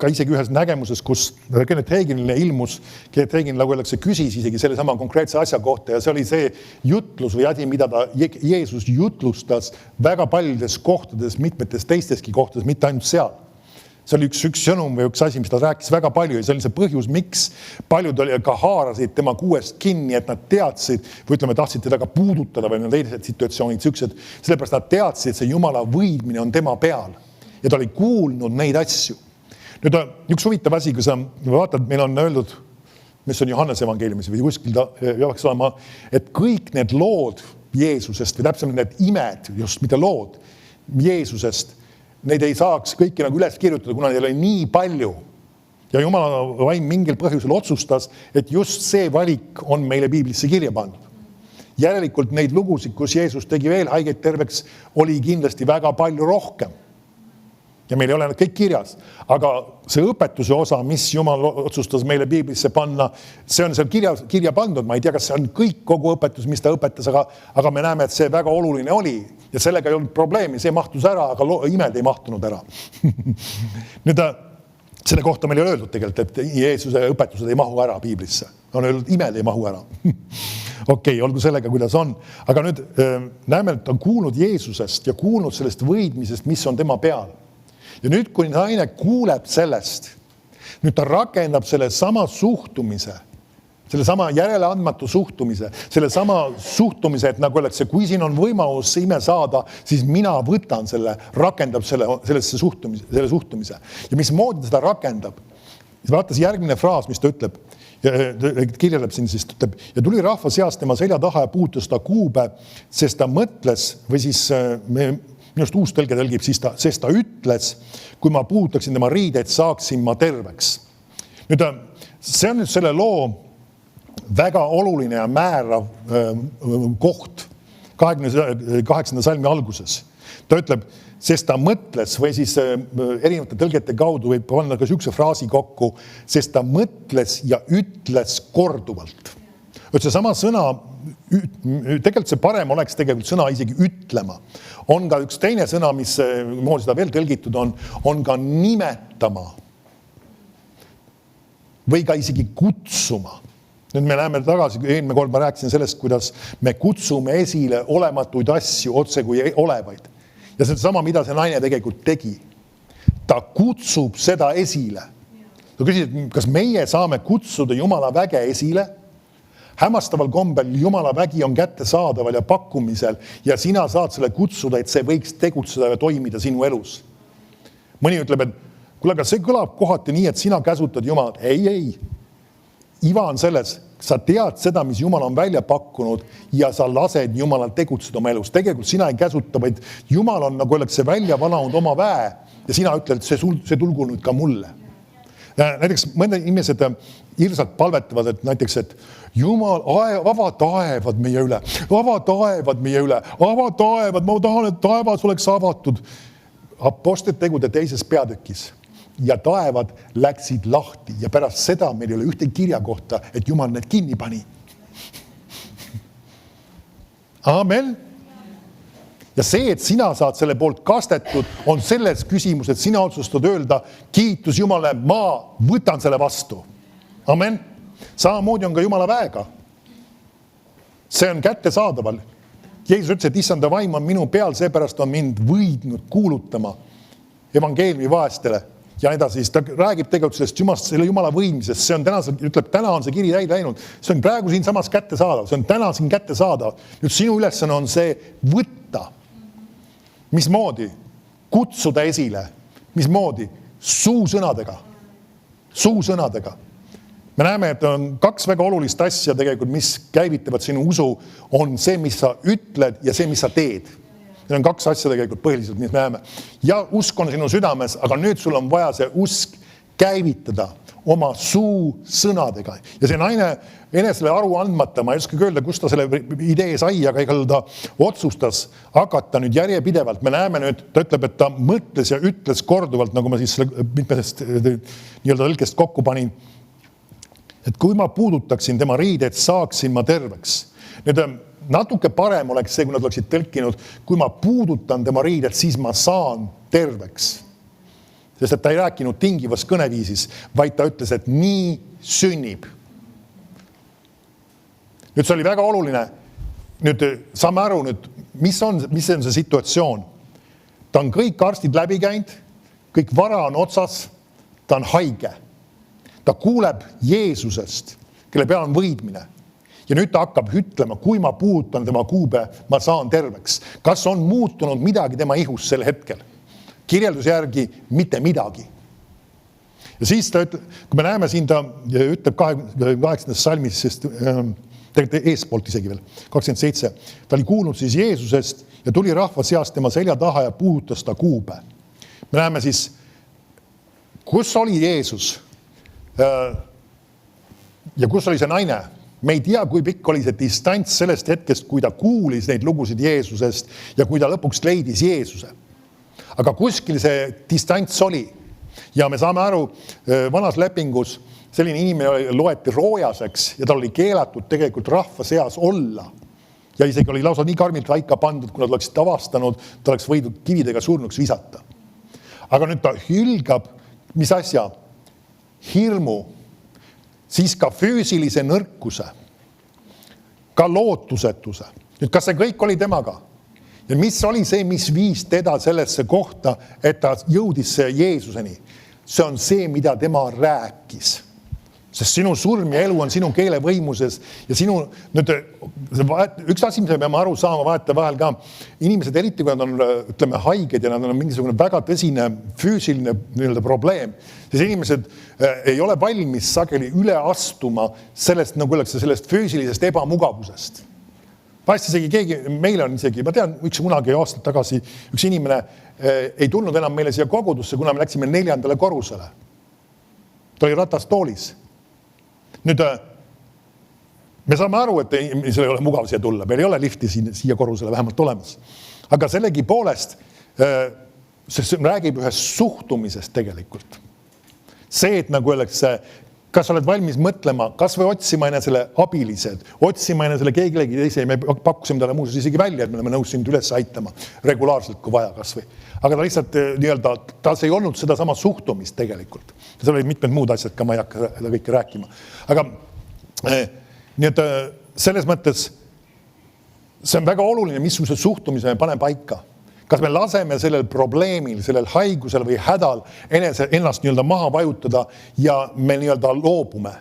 ka isegi ühes nägemuses, kus Kenneth Haginile ilmus, Kenneth Hagin nagu öeldakse, küsis isegi selle sama konkreetse asja kohta ja see oli see jutlus või asi, mida Jeesus jutlustas väga paljudes kohtades, mitmetes teisteski kohtades, mitte ainult seal. See oli üks sõnum või üks asi, mis ta rääkis väga palju ja see oli see põhjus, miks paljud ka haarasid tema kuuest kinni, et nad teadsid või ütleme, tahtsid teda ka puudutada või teised situatsioonid, sellepärast nad teadsid, et see Jumala võidmine on tema peal ja ta oli kuulnud neid asju. Nüüd üks huvitav asi, kui sa vaatad, meil on öeldud, mis on Johannese evangeeliumis või kuskil ta peaks olema, et kõik need lood Jeesusest või täpsemalt need imed, just mitte lood Jeesusest, neid ei saaks kõiki nagu üles kirjutada, kuna neil oli nii palju. Ja Jumala vaim mingil põhjusel otsustas, et just see valik on meile piiblisse kirja pandud. Järelikult neid lugusid, kus Jeesus tegi veel haigeid terveks, oli kindlasti väga palju rohkem. Ja meil ei ole need kõik kirjas, aga see õpetuse osa, mis Jumal otsustas meile piiblisse panna, see on seal kirja pandud. Ma ei tea, kas see on kõik kogu õpetus, mis ta õpetas, aga me näeme, et see väga oluline oli ja sellega ei olnud probleemi, see mahtus ära, aga imed ei mahtunud ära. Nüüd selle kohta meil ei ole öeldud tegelikult, et Jeesuse õpetused ei mahu ära piiblisse. On öeldud, imed ei mahu ära. Okei, olgu sellega, kuidas on. Aga nüüd näeme, et on kuulnud Jeesusest ja kuulnud sellest võidmisest, mis on tema peal. Ja nüüd, kui naine kuuleb sellest, nüüd ta rakendab selle sama suhtumise, selle sama järeleandmatu suhtumise, selle sama suhtumise, et nagu öeldakse, kui siin on võimalus see ime saada, siis mina võtan selle, rakendab selle suhtumise. Ja mismoodi seda rakendab? Vaata see järgmine fraas, mis ta ütleb, kirjeldab siin, siis ütleb, ja tuli rahva seas tema selja taha ja puutus ta kuube, sest ta mõtles, või siis minust uus tõlge tõlgib, sest ta ütles, kui ma puutaksin tema riideid, saaksin ma terveks. Nüüd, see on nüüd selle loo väga oluline ja määrav koht 28. salmi alguses. Ta ütleb, sest ta mõtles või siis erinevate tõlgete kaudu võib panna ka sihukese fraasi kokku, sest ta mõtles ja ütles korduvalt. See sama sõna, tegelikult see parem oleks tegelikult sõna isegi ütlema. On ka üks teine sõna, mis moodi seda veel tõlgitud on ka nimetama. Või ka isegi kutsuma. Nüüd me näeme tagasi, eelmine kord ma rääkisin sellest, kuidas me kutsume esile olematuid asju otse kui olevaid. Ja see on sama, mida see naine tegelikult tegi. Ta kutsub seda esile. Ta küsis, kas meie saame kutsuda Jumala väge esile? Hämmastaval kombel Jumala vägi on kättesaadaval ja pakkumisel ja sina saad selle kutsuda, et see võiks tegutseda ja toimida sinu elus. Mõni ütleb, et kuule, aga see kõlab kohati nii, et sina käsutad Jumalat. Ei. Iva on selles, sa tead seda, mis Jumal on välja pakkunud ja sa lased Jumalal tegutseda oma elus. Tegelikult sina ei käsuta, vaid Jumal on, nagu öeldakse, välja valanud oma väe ja sina ütled, et see tulgu nüüd ka mulle. Näiteks mõned inimesed irsalt palvetavad, et näiteks, et Jumal, ava taevad meie üle, ava taevad, ma tahan, et taevas oleks avatud. Apostlite tegude 2. peatükis ja taevad läksid lahti ja pärast seda meil ei ole ühte kirja kohta, et Jumal need kinni pani. Amen. Ja see, et sina saad selle poolt kastetud, on selles küsimus, et sina otsustad öelda, kiitus Jumale, ma võtan selle vastu. Amen. Samamoodi on ka Jumala väega. See on kättesaadaval. Jeesus ütles, et issanda vaim on minu peal, seepärast on mind võidnud kuulutama evangeeliumi vaestele ja edasi. Ta räägib tegelikult sellest selle Jumala võimisest. See on täna on see kiri läinud. See on praegu siin samas kättesaadav. See on täna siin kättesaadav. Nüüd sinu ülesanne on see võtta. Mismoodi? Kutsuda esile. Mismoodi? Suusõnadega. Me näeme, et on 2 väga olulist asja tegelikult, mis käivitavad sinu usu, on see, mis sa ütled ja see, mis sa teed. Need on 2 asja tegelikult põhiliselt, mis me näeme. Ja usk on sinu südames, aga nüüd sul on vaja see usk käivitada oma suu sõnadega. Ja see naine enesele aru andmata, ma ei oska öelda, kust ta selle idee sai, aga igal ta otsustas hakata nüüd järjepidevalt. Me näeme nüüd, ta ütleb, et ta mõtles ja ütles korduvalt, nagu ma siis mitmest nii-öelda tõlkest kokku panin, et kui ma puudutaksin tema riidet, saaksin ma terveks. Nüüd natuke parem oleks see, kui nad oleksid tõlkinud, kui ma puudutan tema riidet, siis ma saan terveks. Sest et ta ei rääkinud tingivas kõneviisis, vaid ta ütles, et nii sünnib. Nüüd see oli väga oluline. Nüüd saame aru, mis on see situatsioon. Ta on kõik arstid läbi käinud, kõik vara on otsas, ta on haige. Ta kuuleb Jeesusest, kelle peal on võidmine. Ja nüüd ta hakkab ütlema, kui ma puudutan tema kuube, ma saan terveks. Kas on muutunud midagi tema ihus sel hetkel? Kirjelduse järgi mitte midagi. Ja siis ta ütleb, kui me näeme siin, ta ütleb 28. salmis, sest tegelikult eespoolt isegi veel, 27. Ta oli kuulnud siis Jeesusest ja tuli rahva seast tema selja taha ja puudutas ta kuube. Me näeme siis, kus oli Jeesus ja kus oli see naine. Me ei tea, kui pikk oli see distants sellest hetkest, kui ta kuulis neid lugusid Jeesusest ja kui ta lõpuks leidis Jeesuse. Aga kuskil see distants oli. Ja me saame aru, vanas lepingus selline inimene loeti roojaseks ja tal oli keelatud tegelikult rahva seas olla. Ja isegi oli lausa nii karmilt vaika pandud, kui nad oleksid avastanud, ta oleks võidud kividega surnuks visata. Aga nüüd ta hülgab, mis asja? Hirmu, siis ka füüsilise nõrkuse, ka lootusetuse. Nüüd, kas see kõik oli temaga? Ja mis oli see, mis viis teda sellesse kohta, et ta jõudis Jeesuseni? See on see, mida tema rääkis. Sest sinu surm ja elu on sinu keele võimuses ja sinu, nüüd, üks asi, mis me peame aru saama vaata vahel ka, inimesed eriti, kui nad on, ütleme, haiged ja nad on mingisugune väga tõsine füüsiline probleem, siis inimesed ei ole valmis sageli üle astuma sellest, nagu öeldakse, sellest füüsilisest ebamugavusest. Vahest isegi keegi, meile on isegi, ma tean, üks kunagi aastat tagasi üks inimene ei tulnud enam meile siia kogudusse, kuna me läksime 4. korrusele. Ta oli ratastoolis. Nüüd, me saame aru, et see ei ole mugav siia tulla. Meil ei ole lifti siia korrusele vähemalt olemas. Aga sellegi poolest see räägib ühest suhtumisest tegelikult. See, et nagu öeldakse, kas oled valmis mõtlema, kas või otsima enesele abilised, otsima enesele keegi teise, me pakkusime talle muuseas isegi välja, et me oleme nõus sind üles aitama regulaarselt, kui vaja kas või. Aga ta lihtsalt nii-öelda, ta ei olnud seda sama suhtumist tegelikult. Seal oli mitmed muud asjad, ka ma ei hakka seda kõike rääkima. Aga nii et selles mõttes see on väga oluline, missuguse suhtumise me paneme paika. Kas me laseme sellel probleemil, sellel haigusel või hädal ennast nii-öelda maha vajutada ja me nii-öelda loobume.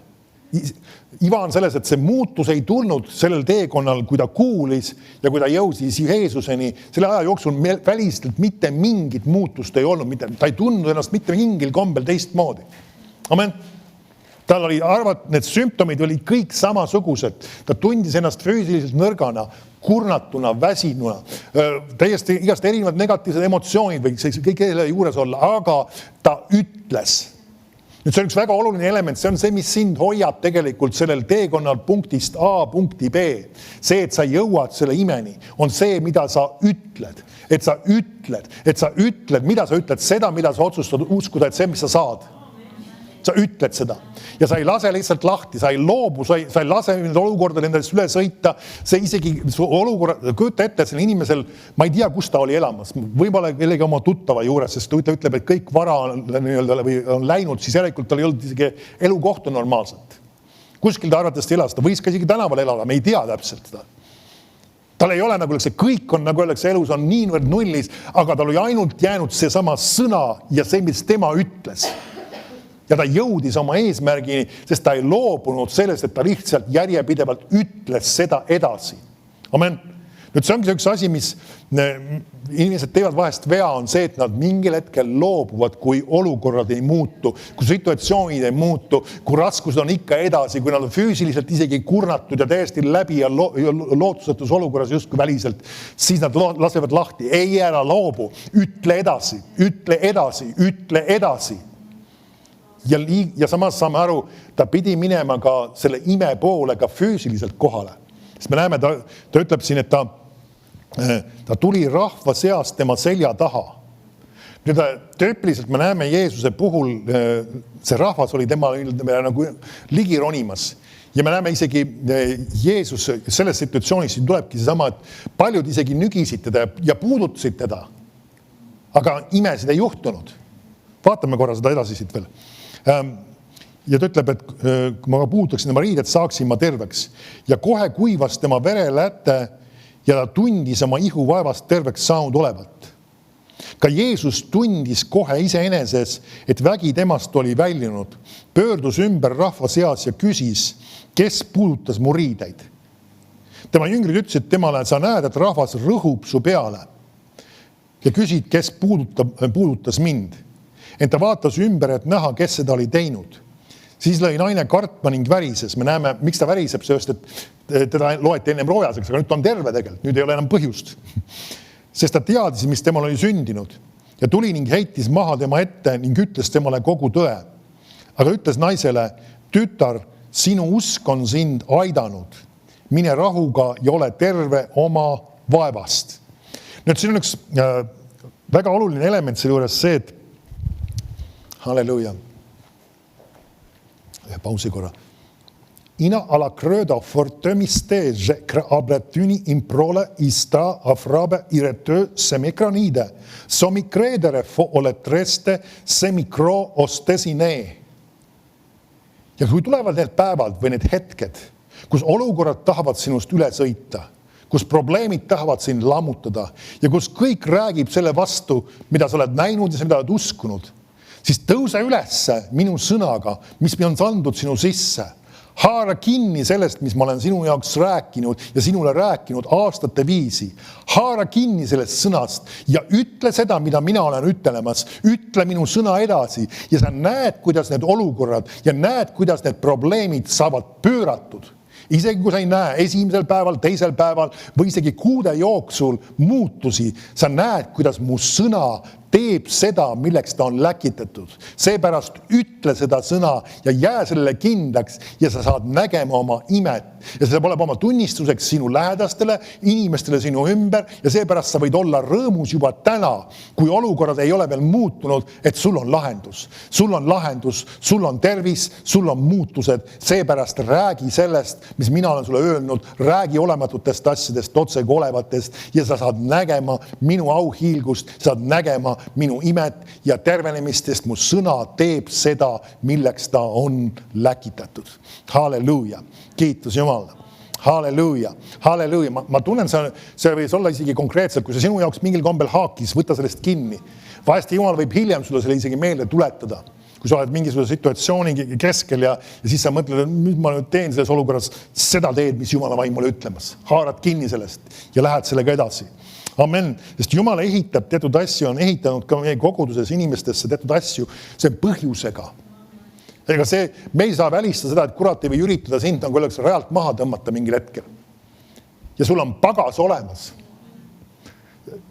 Iva on selles, et see muutus ei tulnud sellel teekonnal, kui ta kuulis ja kui ta jõudis Jeesuseni. Selle aja jooksul välistelt mitte mingit muutust ei olnud. Ta ei tundnud ennast mitte mingil kombel teistmoodi. Amen. Tal oli need sümptomid olid kõik samasugused. Ta tundis ennast füüsiliselt nõrgana, kurnatuna, väsinuna. Täiesti igast erinevad negatiivsed emotsioonid või kõik juures olla, aga ta ütles. Nüüd see on üks väga oluline element, see on see, mis sind hoiab tegelikult sellel teekonnal punktist A punkti B. See, et sa jõuad selle imeni, on see, mida sa ütled. Et sa ütled, mida sa ütled, seda, mida sa otsustad uskuda, et see, mis sa saad. Sa ütled seda. Ja sa ei lase lihtsalt lahti, sa ei loobu, sa ei lase olukorda nendest üle sõita. See isegi olukorra, kujuta ette, et selle inimesel, ma ei tea, kus ta oli elamas. Võib-olla kellegi oma tuttava juures, sest ta ütleb, et kõik vara on läinud, siis järelikult tal ei olnud isegi elukohta normaalselt. Kuskil ta arvates elas, ta võis ka isegi tänaval elada, me ei tea täpselt seda. Tal ei ole nagu see kõik on, nagu öeldakse, elus on niivõrd nullis, aga tal oli ainult jäänud see sama sõna ja see, mis tema ütles. Ja ta jõudis oma eesmärgini, sest ta ei loobunud sellest, et ta lihtsalt järjepidevalt ütles seda edasi. Amen. Nüüd see ongi üks asi, mis inimesed teevad vahest vea, on see, et nad mingil hetkel loobuvad, kui olukorrad ei muutu, kui situatsioonid ei muutu, kui raskused on ikka edasi, kui nad on füüsiliselt isegi kurnatud ja täiesti läbi ja lootusetus olukorras justkui väliselt, siis nad lasevad lahti. Ei ära loobu, ütle edasi, ütle edasi, ütle edasi. Ja samas saame aru, ta pidi minema ka selle ime poole ka füüsiliselt kohale. Sest me näeme, ta ütleb siin, et ta tuli rahva seast tema selja taha. Nüüd tüüpiliselt me näeme Jeesuse puhul, see rahvas oli tema nagu ligi ronimas. Ja me näeme isegi Jeesus selles situatsioonis, siin tulebki see sama, et paljud isegi nügisid teda ja puudutasid teda. Aga imesid ei juhtunud. Vaatame korra seda edasi siit veel. Ja ta ütleb, et kui ma puutuksin tema riidet, saaksin ma terveks. Ja kohe kuivas tema vereläte ja ta tundis oma ihu vaevast terveks saanud olevat. Ka Jeesus tundis kohe iseeneses, et vägi temast oli väljunud. Pöördus ümber rahva seas ja küsis, kes puudutas mu riideid. Tema jüngrid ütlesid temale, et sa näed, et rahvas rõhub su peale. Ja küsid, kes puudutas mind. Ent ta vaatas ümber, et näha, kes seda oli teinud. Siis lõi naine kartma ning värises. Me näeme, miks ta väriseb, sest et teda loeti ennem roojaseks, aga nüüd ta on terve tegelikult. Nüüd ei ole enam põhjust. Sest ta teadis, mis temal oli sündinud. Ja tuli ning heitis maha tema ette ning ütles temale kogu tõe. Aga ütles naisele, tütar, sinu usk on sind aidanud. Mine rahuga ja ole terve oma vaevast. Nüüd siin on üks väga oluline element selle juures see, et halleluja. Pausi korra. Ina alla creda fortemistege abratuni in prole ista afrabe iretö semikranide. Somi credere fo oletreste semikro ostesine. Ja kui tulevad need päevad või need hetked, kus olukorrad tahavad sinust üle sõita, kus probleemid tahavad sind lammutada ja kus kõik räägib selle vastu, mida sa oled näinud ja mida oled uskunud, siis tõuse ülesse minu sõnaga, mis on sandud sinu sisse. Haara kinni sellest, mis ma olen sinu jaoks rääkinud ja sinule rääkinud aastate viisi. Haara kinni sellest sõnast ja ütle seda, mida mina olen ütlemas. Ütle minu sõna edasi ja sa näed, kuidas need olukorrad ja näed, kuidas need probleemid saavad pööratud. Isegi kui sa ei näe esimesel päeval, teisel päeval või isegi kuude jooksul muutusi, sa näed, kuidas mu sõna teeb seda, milleks ta on läkitatud. Seepärast ütle seda sõna ja jää sellele kindlaks ja sa saad nägema oma imet. Ja see saab oma tunnistuseks sinu lähedastele, inimestele sinu ümber ja seepärast sa võid olla rõõmus juba täna, kui olukorrad ei ole veel muutunud, et sul on lahendus. Sul on lahendus, sul on tervis, sul on muutused. Seepärast räägi sellest, mis mina olen sulle öelnud, räägi olematutest asjadest, otsega olevatest ja sa saad nägema minu auhiilgust, saad nägema minu imet ja tervenemistest mu sõna teeb seda, milleks ta on läkitatud. Halleluuja. Kiitus Jumalale. Halleluuja. Halleluuja. Ma tunnen, see võis olla isegi konkreetselt, kui see sinu jaoks mingil kombel haakis, võtta sellest kinni. Vahest Jumal võib hiljem sulle selle isegi meelde tuletada. kui sa oled mingisuguse situatsiooni keskel ja siis sa mõtled, et nüüd ma nüüd teen selles olukorras seda teed, mis Jumala vaim mulle ütlemas. Haarad kinni sellest ja lähed sellega edasi. Amen. Sest Jumal ehitab teatud asju, on ehitanud ka meie koguduses inimestesse teatud asju, see põhjusega. Ega see, me ei saa välistada seda, et kurat ei või üritada sind, nagu öeldakse, rajalt maha tõmmata mingil hetkel. Ja sul on pagas olemas.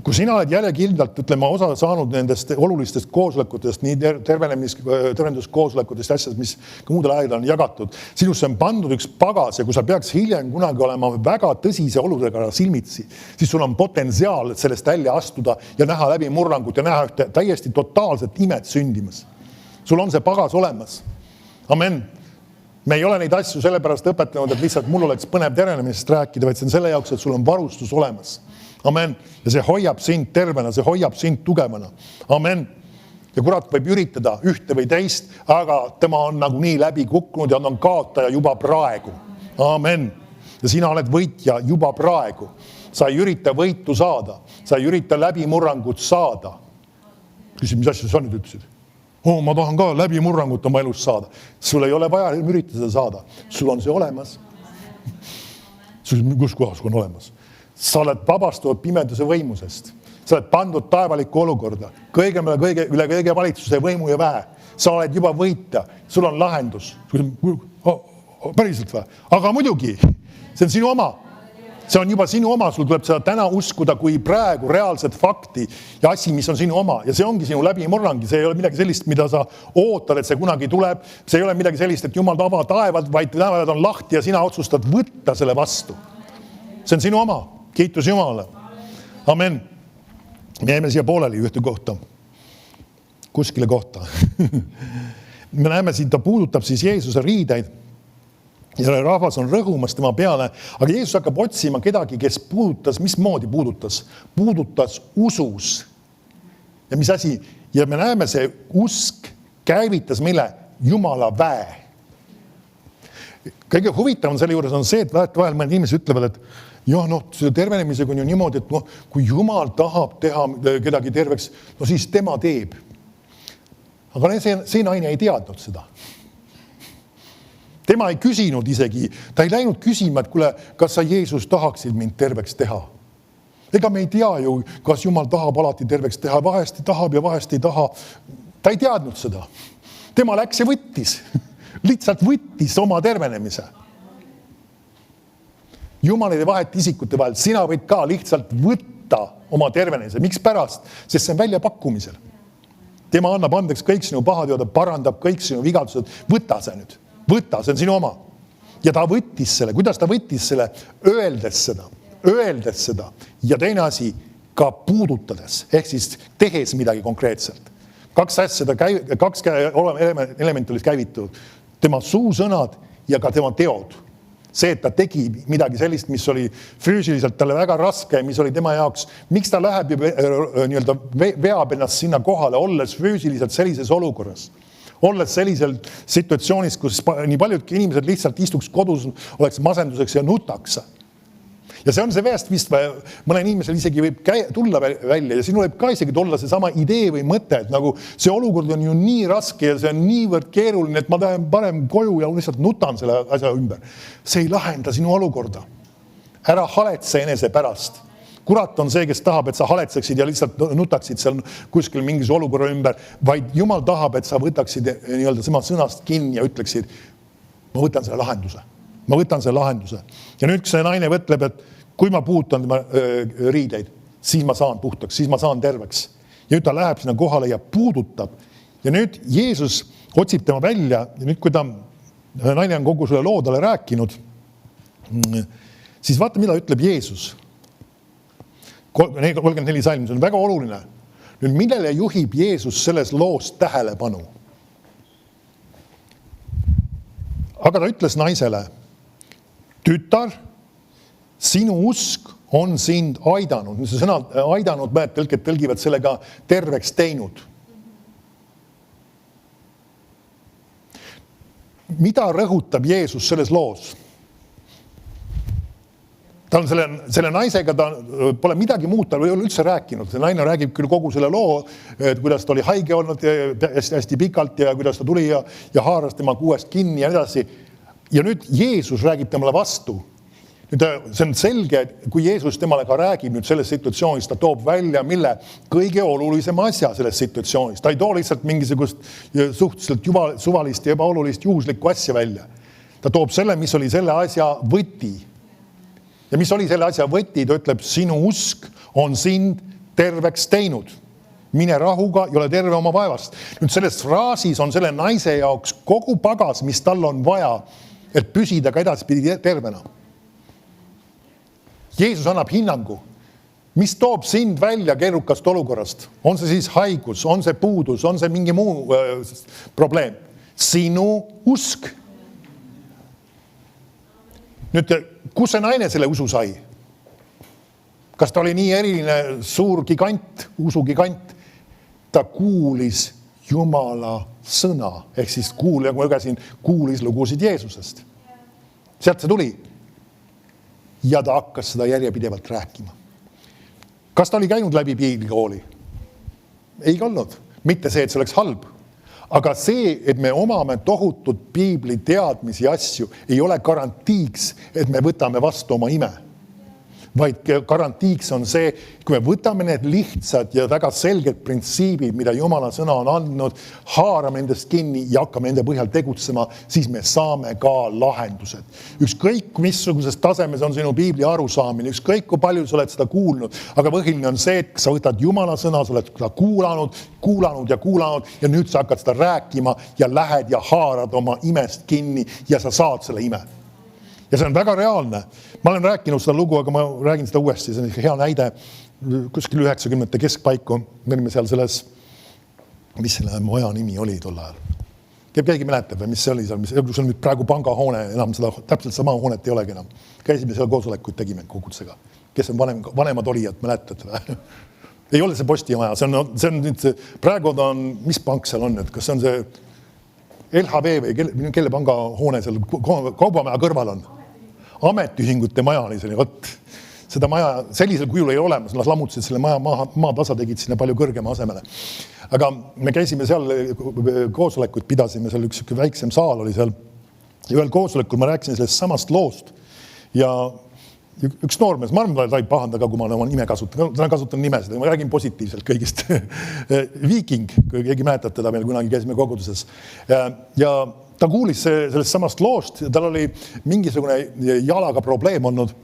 Kui sina oled järjekindlalt, ütleme, osa saanud nendest olulistest koosolekutest, nii tervenduskoosolekutest, asjad, mis ka muudel aegadel on jagatud, sinusse on pandud üks pagas ja kui sa peaks hiljem kunagi olema väga tõsise oludega silmitsi, siis sul on potentsiaal sellest välja astuda ja näha läbi murrangut ja näha ühte täiesti totaalset imet sündimas. Sul on see pagas olemas. Amen. Me ei ole neid asju sellepärast õpetanud, et lihtsalt mul oleks põnev terenemisest rääkida, vaid see on selle jaoks, et sul on varustus olemas. Amen. Ja see hoiab sind tervena, see hoiab sind tugevana. Amen. Ja kurat võib üritada ühte või teist, aga tema on nagu nii läbi kukkunud ja on kaotaja juba praegu. Amen. Ja sina oled võitja juba praegu. Sa ei ürita võitu saada. Sa ei ürita läbimurrangut saada. Küsid, mis asja sa nüüd ütlesid? Ma tahan ka läbimurrangut oma elus saada. Sul ei ole vaja üritada seda saada. Sul on see olemas. Kus kohas on olemas? Sa oled vabastunud pimeduse võimusest. Sa oled pandud taevalikku olukorda. Üle kõige valitsuse võimu ja väe. Sa oled juba võitja. Sul on lahendus. Päriselt või? Aga muidugi, see on sinu oma. See on juba sinu oma. Sul tuleb seda täna uskuda kui praegu reaalset fakti ja asi, mis on sinu oma. Ja see ongi sinu läbimurrangi. See ei ole midagi sellist, mida sa ootad, et see kunagi tuleb. See ei ole midagi sellist, et Jumal tava taevad, vaid taevad on lahti ja sina otsustad võtta selle vastu. See on sinu oma. Kiitus Jumalale. Amen. Me jäime siia pooleli ühte kohta. Kuskile kohta. Me näeme siin, ta puudutab siis Jeesuse riideid ja rahvas on rõhumas tema peale, aga Jeesus hakkab otsima kedagi, kes puudutas, mismoodi puudutas? Puudutas usus. Ja mis asi? Ja me näeme, see usk käivitas mille? Jumala väe. Kõige huvitavam selle juures on see, et vahel mõned inimesed ütlevad, et selle tervenemisega on ju niimoodi, et kui Jumal tahab teha kedagi terveks, siis tema teeb. Aga see naine ei teadnud seda. Tema ei küsinud isegi, ta ei läinud küsima, et kuule, kas sa Jeesus tahaksid mind terveks teha. Ega me ei tea ju, kas Jumal tahab alati terveks teha, vahest tahab ja vahest ei taha. Ta ei teadnud seda. Tema läks ja võttis. Lihtsalt võttis oma tervenemise. Jumal ei vahet isikute vahel. Sina võid ka lihtsalt võtta oma tervenemise. Miks pärast? Sest see on väljapakkumisel. Tema annab andeks kõik sinu pahateod, parandab kõik sinu vigadused. Võta see nüüd. Võta, see on sinu oma. Ja ta võttis selle. Kuidas ta võttis selle? Öeldes seda. Ja teine asi, ka puudutades. Ehk siis tehes midagi konkreetselt. Kaks elementi olid käivitunud. Tema suusõnad ja ka tema teod. See, et ta tegi midagi sellist, mis oli füüsiliselt talle väga raske, mis oli tema jaoks. Miks ta läheb ja veab ennast sinna kohale, olles füüsiliselt sellises olukorras? Olles sellisel situatsioonis, kus nii paljudki inimesed lihtsalt istuks kodus, oleks masenduseks ja nutaks. Ja see on see veest vist, mõne inimesel isegi võib tulla välja ja sinul võib ka isegi tulla see sama idee või mõte, et nagu see olukord on ju nii raske ja see on niivõrd keeruline, et ma tahan parem koju ja lihtsalt nutan selle asja ümber. See ei lahenda sinu olukorda. Ära haletse enese pärast. Kurat on see, kes tahab, et sa haletseksid ja lihtsalt nutaksid seal kuskil mingis olukorra ümber, vaid Jumal tahab, et sa võtaksid sama sõnast kinni ja ütleksid, ma võtan selle lahenduse. Ma võtan selle lahenduse. Ja nüüd, kui see naine võtleb, et kui ma puutan tema riideid, siis ma saan puhtaks, siis ma saan terveks. Ja nüüd ta läheb sinna kohale ja puudutab. Ja nüüd Jeesus otsib tema välja ja nüüd, kui ta naine on kogu selle loo talle rääkinud, siis vaata, mida ütleb Jeesus. 34 salm, see on väga oluline. Nüüd, millele juhib Jeesus selles loos tähelepanu? Aga ta ütles naisele, tütar, sinu usk on sind aidanud. See sõna aidanud, mõned tõlgivad sellega terveks teinud. Mida rõhutab Jeesus selles loos? ta on selle naisega, ta pole midagi muud, ta ei ole üldse rääkinud. See naine räägib küll kogu selle loo, kuidas ta oli haige olnud hästi pikalt ja kuidas ta tuli ja haaras tema kuuest kinni ja edasi. Ja nüüd Jeesus räägib temale vastu. Nüüd see on selge, et kui Jeesus temale ka räägib nüüd selles situatsioonis, ta toob välja mille kõige olulisema asja selles situatsioonis. Ta ei too lihtsalt mingisugust suhteliselt suvalist ja ebaolulist juhuslikku asja välja. Ta toob selle, mis oli selle asja võti. Ja mis oli selle asja võti, ta ütleb, sinu usk on sind terveks teinud. Mine rahuga ja ole terve oma vaevast. Nüüd selles fraasis on selle naise jaoks kogu pagas, mis tal on vaja, et püsida ka edaspidi tervena. Jeesus annab hinnangu, mis toob sind välja keerukast olukorrast. On see siis haigus, on see puudus, on see mingi muu probleem. Sinu usk. Nüüd, kus see naine selle usu sai? Kas ta oli nii eriline suur gigant, usugigant? Ta kuulis Jumala sõna, ehk siis kuulis lugusid Jeesusest. Sealt see tuli. Ja ta hakkas seda järjepidevalt rääkima. Kas ta oli käinud läbi piiblikooli? Ei olnud. Mitte see, et see oleks halb. Aga see, et me omame tohutud piibli teadmisi asju, ei ole garantiiks, et me võtame vastu oma ime. Vaid garantiiks on see, kui me võtame need lihtsad ja väga selged printsiibid, mida Jumala sõna on andnud, haarame endast kinni ja hakkame enda põhjal tegutsema, siis me saame ka lahendused. Ükskõik, missuguses tasemes on sinu piibli arusaamine, ükskõik, kui palju sa oled seda kuulnud, aga põhiline on see, et sa võtad Jumala sõna, sa oled seda kuulanud ja nüüd sa hakkad seda rääkima ja lähed ja haarad oma imest kinni ja sa saad selle ime. Ja see on väga reaalne. Ma olen rääkinud seda lugu, aga ma räägin seda uuesti. See on hea näide kuskil 90. keskpaiku. Me olime seal selles, mis selle maja nimi oli tol ajal. Keegi mäletab või mis see oli seal? See on nüüd praegu pangahoone, enam seda täpselt sama hoonet ei olegi enam. Käisime seal koosolekuid tegime kogutsega. Kes on vanemad olijad, mäletad või? Ei ole see postimaja. See on nüüd, praegu on, mis pank seal on? Kas see on see LHV või kelle panga hoone seal kaubamaja kõrval on? Ametiühingute maja oli selline, seda maja sellisel kujul ei olemas, nad lammutasid selle maa tasa, tegid sinna palju kõrgema asemele. Aga me käisime seal, koosolekuid pidasime, seal üks väiksem saal oli seal. Ja ühel koosolekul ma rääkisin sellest samast loost ja üks noormees, ma arvan, ta ei pahanda ka, kui ma oma nime kasutan. Ta on kasutanud nimesid, ma räägin positiivselt kõigist. Viiking, kui keegi mäletab teda meil kunagi käisime koguduses. Ja ta kuulis sellest samast loost ja tal oli mingisugune jalaga probleem olnud.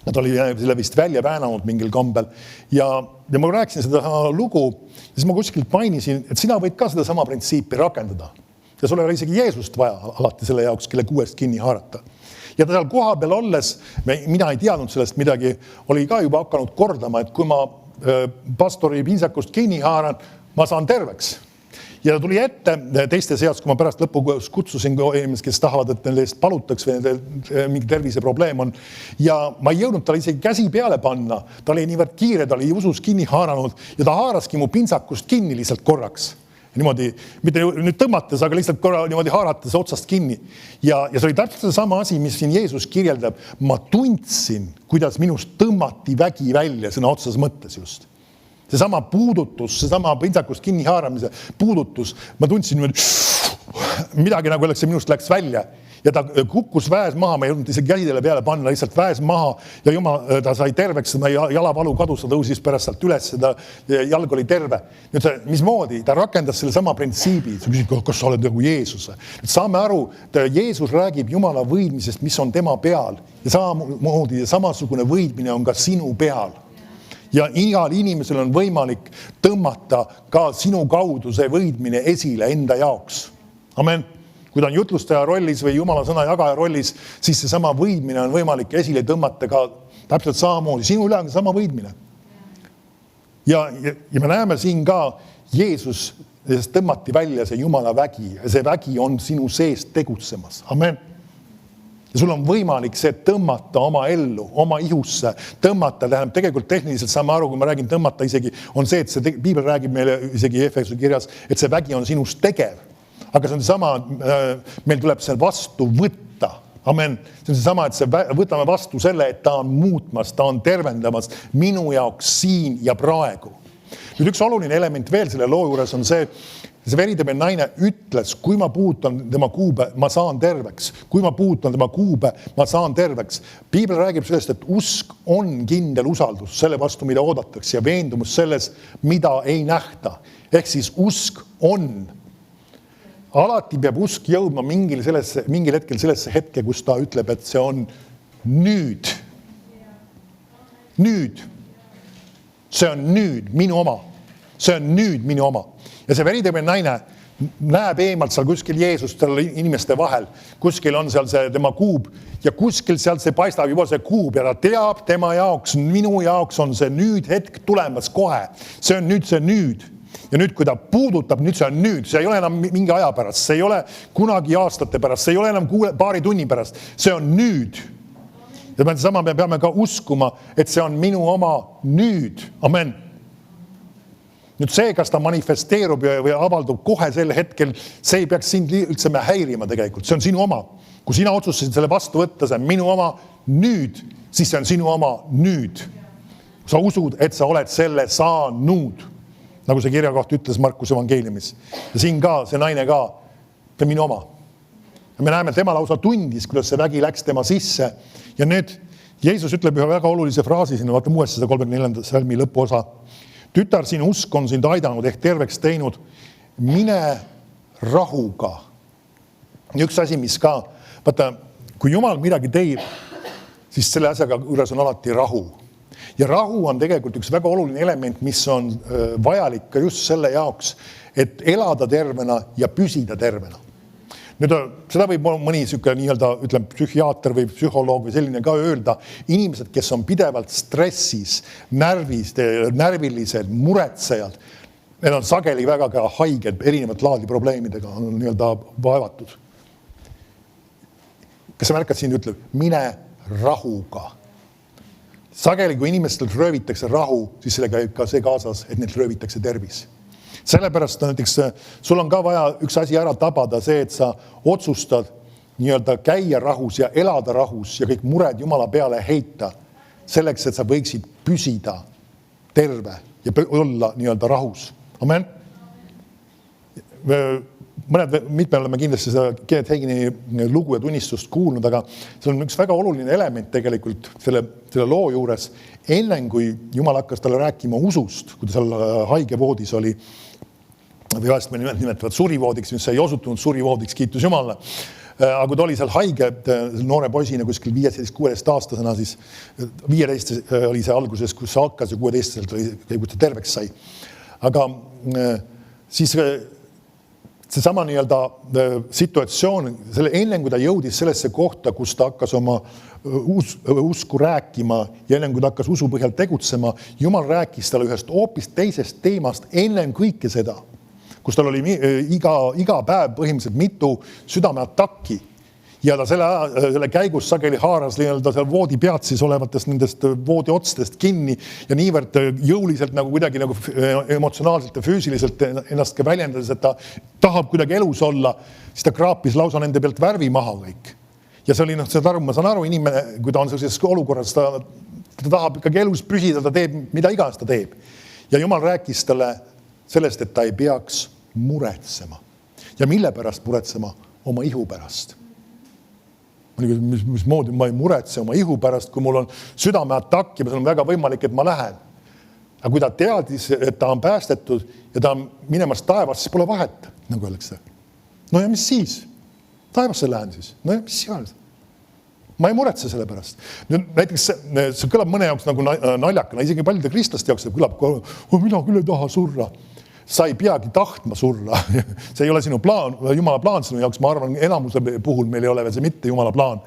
Ta oli selle vist välja väänanud mingil kombel. Ja ma rääkisin seda lugu ja siis ma kuskilt mainisin, et sina võid ka seda sama printsiipi rakendada. Ja sul oli isegi Jeesust vaja alati selle jaoks, kelle kuuest kinni haarata. Ja ta seal koha peal olles, mina ei teadnud sellest midagi, oli ka juba hakanud kordama, et kui ma pastori pintsakust kinni haaran, ma saan terveks. Ja ta tuli ette teiste seas, kui ma pärast lõpuks kutsusin inimesed, kes tahavad, et neil eest palutaks või neil mingi tervise probleem on. Ja ma ei jõudnud talle isegi käsi peale panna. Ta oli niivõrd kiire, ta oli usus kinni haaranud ja ta haaraski mu pintsakust kinni lihtsalt korraks. Niimoodi, mitte nüüd tõmmates, aga lihtsalt korra niimoodi haarates otsast kinni. Ja see oli täpselt sama asi, mis siin Jeesus kirjeldab. Ma tundsin, kuidas minust tõmmati vägi välja sõna otsas mõttes just. See sama puudutus, see sama pintsakust kinni haaramise puudutus, ma tundsin midagi nagu see minust läks välja. Ja ta kukkus väes maha, ma ei jõudnud isegi käsidele peale panna, lihtsalt väes maha ja ta sai terveks, ta jalavalu kadus, ta tõusis pärast sealt üles, jalg oli terve. Nüüd mismoodi? Ta rakendas selle sama printsiibi. Sa küsid, kas sa oled nagu Jeesus? Saame aru, et Jeesus räägib Jumala võidmisest, mis on tema peal. Ja samamoodi samasugune võidmine on ka sinu peal. Ja igal inimesel on võimalik tõmmata ka sinu kaudu see võidmine esile enda jaoks. Amen. Kui ta on jutlustaja rollis või Jumala sõna jagaja rollis, siis see sama võidmine on võimalik esile tõmmata ka täpselt samamoodi. Sinu üle on sama võidmine. Ja me näeme siin ka Jeesus tõmmati välja see Jumala vägi. Ja see vägi on sinu seest tegutsemas. Amen. Ja sul on võimalik see tõmmata oma ellu, oma ihusse. Tõmmata, tähendab tegelikult tehniliselt saame aru, kui ma räägin tõmmata isegi, on see, et see Piibel räägib meile isegi Efesuse kirjas, et see vägi on sinust tegev. Aga see on sama, meil tuleb seal vastu võtta. Amen. See on seesama, et võtame vastu selle, et ta on muutmas, ta on tervendamas minu jaoks siin ja praegu. Nüüd üks oluline element veel selle loo juures on see veritõmine naine ütles, kui ma puutan tema kuube, ma saan terveks. Kui ma puutan tema kuube, ma saan terveks. Piibel räägib sellest, et usk on kindel usaldus selle vastu, mida oodatakse ja veendumus selles, mida ei nähta. Ehk siis usk on. Alati peab usk jõudma mingil hetkel sellesse hetke, kus ta ütleb, et see on nüüd. Nüüd. See on nüüd minu oma. See on nüüd minu oma. Ja see veritõmine naine näeb eemalt seal kuskil Jeesust inimeste vahel. Kuskil on seal see tema kuub ja kuskil seal see paistab juba see kuub ja ta teab tema jaoks, minu jaoks on see nüüd hetk tulemas kohe. See on nüüd. Ja nüüd, kui ta puudutab, nüüd see on nüüd. See ei ole enam mingi aja pärast. See ei ole kunagi aastate pärast. See ei ole enam paari tunni pärast. See on nüüd. Ja sama me peame ka uskuma, et see on minu oma nüüd. Amen. Nüüd see, kas ta manifesteerub või avaldub kohe sel hetkel, see ei peaks sind üldse häirima tegelikult. See on sinu oma. Kui sina otsustasid selle vastu võtta, see on minu oma nüüd, siis see on sinu oma nüüd. Sa usud, et sa oled selle saanud. Nagu see kirja koht ütles Markuse evangeeliumis. Ja siin ka, see naine ka, ta on minu oma. Ja me näeme, tema lausa tundis, kuidas see vägi läks tema sisse. Ja nüüd Jeesus ütleb ühe väga olulise fraasi sinna, vaata muuesti seda 34. salmi lõpuosa. Tütar, sinu usk on sind aidanud ehk terveks teinud. Mine rahuga. Ja üks asi, mis ka, vaata, kui Jumal midagi teeb, siis selle asjaga juures on alati rahu. Ja rahu on tegelikult üks väga oluline element, mis on vajalik ka just selle jaoks, et elada tervena ja püsida tervena. Nüüd seda võib mõni ütleme, psühhiaater või psühholoog või selline ka öelda. Inimesed, kes on pidevalt stressis, närvilised, muretsejad, need on sageli väga ka haiged, erinevat laadi probleemidega on vaevatud. Kas sa märkad siin ütleb, mine rahuga. Sageli, kui inimestel röövitakse rahu, siis sellega ka see kaasas, et neilt röövitakse tervis. Sellepärast näiteks sul on ka vaja üks asi ära tabada, see, et sa otsustad käia rahus ja elada rahus ja kõik mured Jumala peale heita selleks, et sa võiksid püsida terve ja olla rahus. Amen. Mitme oleme kindlasti seda Kenneth Hagini lugu ja tunnistust kuulnud, aga see on üks väga oluline element tegelikult selle loo juures. Enne kui Jumal hakkas talle rääkima usust, kui ta seal haigevoodis oli, või vahest me nimetavad surivoodiks, mis ei osutunud surivoodiks, kiitus Jumalale. Aga kui ta oli seal haige noore poisina kuskil 15-16 aastasena, siis 15 oli see alguses, kus see hakkas ja 16 oli, kui ta terveks sai. Aga siis seesama situatsioon, enne kui ta jõudis sellesse kohta, kus ta hakkas oma usku rääkima ja enne kui ta hakkas usu põhjal tegutsema, Jumal rääkis talle ühest hoopis teisest teemast enne kõike seda, kus tal oli iga päev põhimõtteliselt mitu südameatakki ja ta selle käigus sageli haaras seal voodi pead siis olevatest nendest voodi otstest kinni ja niivõrd jõuliselt kuidagi emotsionaalselt ja füüsiliselt ennast ka väljendades, et ta tahab kuidagi elus olla, siis ta kraapis lausa nende pealt värvi maha kõik. Ja see oli, ma saan aru, inimene, kui ta on sellises olukorras, ta tahab ikkagi elus püsida, ta teeb, mida iganes ta teeb. Ja Jumal rääkis talle sellest, et ta ei peaks muretsema. Ja mille pärast muretsema? Oma ihu pärast. Mis moodi ma ei muretse oma ihu pärast, kui mul on südameatakk ja see on väga võimalik, et ma lähen. Aga kui ta teadis, et ta on päästetud ja ta on minemas taevas, siis pole vahet, nagu öeldakse. No ja mis siis? Taevasse lähen siis. No ja mis siis? Ma ei muretse selle pärast. Näiteks see kõlab mõne jaoks nagu naljakana, isegi paljude kristlaste jaoks see kõlab, mina küll ei taha surra. Sa ei peagi tahtma surra. See ei ole sinu plaan, Jumala plaan sinu jaoks. Ma arvan, enamuse puhul meil ei ole see mitte Jumala plaan.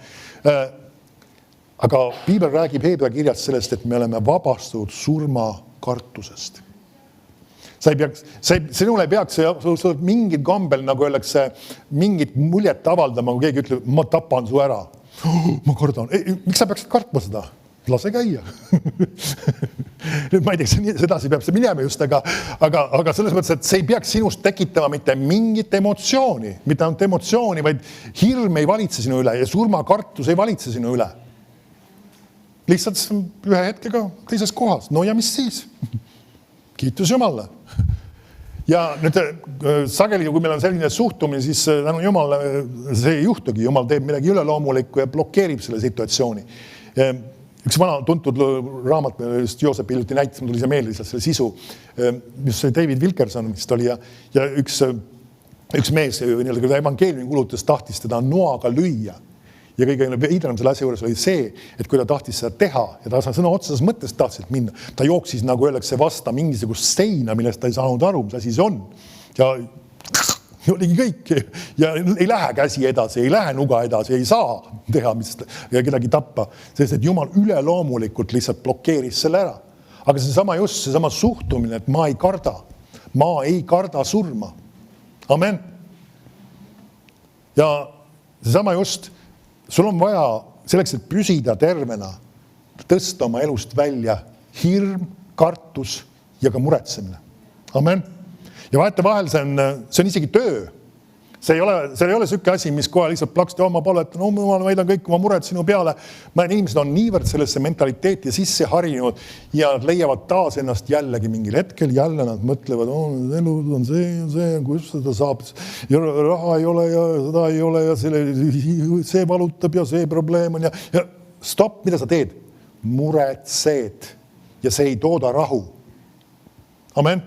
Aga Piibel räägib Hebra kirjas sellest, et me oleme vabastatud surmakartusest. Sinul ei peaks mingid kombel, nagu öeldakse, mingit muljet avaldama, kui keegi ütleb, ma tapan su ära. Ma kardan. Miks sa peaksid kartma seda? lase käia. Nüüd ma ei tea, sedasi peab see minema just, aga selles mõttes, et see ei peaks sinust tekitama mitte mingit emotsiooni, mitte ainult emotsiooni, vaid hirm ei valitse sinu üle ja surmakartus ei valitse sinu üle. Lihtsalt ühe hetkega teises kohas. No ja mis siis? Kiitus Jumalale. Ja nüüd sageli, kui meil on selline suhtumine, siis tänu Jumalale see ei juhtugi. Jumal teeb midagi üleloomulikku ja blokeerib selle situatsiooni. Üks vana tuntud raamat, just Joosep hiljuti näitas, mul tuli see meelde lihtsalt selle sisu, mis David Wilkerson vist oli ja üks mees, kui ta evangeeliumi kulutas, tahtis teda noaga lüüa. Ja kõige veidram selle asja juures oli see, et kui ta tahtis seda teha ja ta sõna otseses mõttes tahtis minna, ta jooksis nagu öeldakse vasta mingisugust seina, millest ta ei saanud aru, mis asi see on. Ja oligi kõik. Ja ei lähe käsi edasi, ei lähe nuga edasi, ei saa teha ja kedagi tappa, sest et Jumal üleloomulikult lihtsalt blokeeris selle ära. Aga seesama suhtumine, et ma ei karda surma. Amen. Ja seesama just sul on vaja selleks, et püsida tervena, tõsta oma elust välja hirm, kartus ja ka muretsemine. Amen. Ja vahetevahel see on isegi töö. See ei ole selline asi, mis kohe lihtsalt plaksti oma palvetan, ma võidan kõik oma mured sinu peale. Inimesed on niivõrd sellesse mentaliteeti sisse harinud ja leiavad taas ennast jällegi mingil hetkel. Jälle nad mõtlevad, elu on see, kus seda saab. Ja raha ei ole ja seda ei ole ja see valutab ja see probleem on. Ja stopp, mida sa teed? Muretsed ja see ei tooda rahu. Amen.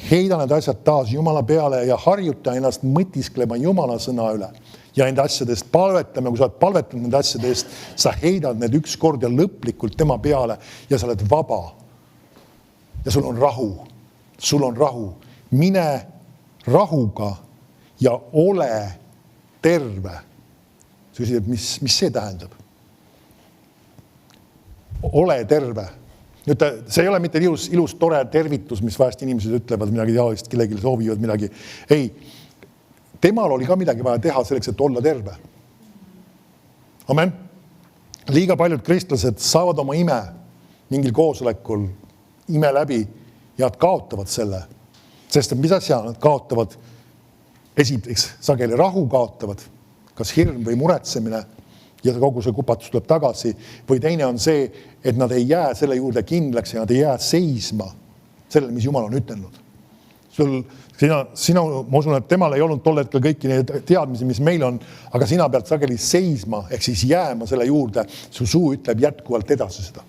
Heida need asjad taas Jumala peale ja harjuta ennast mõtisklema Jumala sõna üle. Ja nende asjadest palvetame, kui sa oled palvetanud nende asjadest, sa heidad need üks kord ja lõplikult tema peale ja sa oled vaba. Ja sul on rahu. Sul on rahu. Mine rahuga ja ole terve. Sa küsid, mis see tähendab? Ole terve. Nüüd see ei ole mitte ilus tore tervitus, mis vahest inimesed ütlevad midagi teadist, kellegi soovivad midagi. Ei, temal oli ka midagi vaja teha selleks, et olla terve. Amen. Liiga paljud kristlased saavad oma ime mingil koosolekul ime läbi ja nad kaotavad selle. Sest mis asja nad kaotavad? Esiteks sageli rahu kaotavad, kas hirm või muretsemine ja kogu see kupatus tuleb tagasi. Või teine on see, et nad ei jää selle juurde kindlaks ja nad ei jää seisma sellele, mis Jumal on ütelnud. Ma usun, et temal ei olnud tol hetkel kõiki neid teadmisi, mis meil on, aga sina pead sageli seisma, ehk siis jääma selle juurde. Su suu ütleb jätkuvalt edasi seda.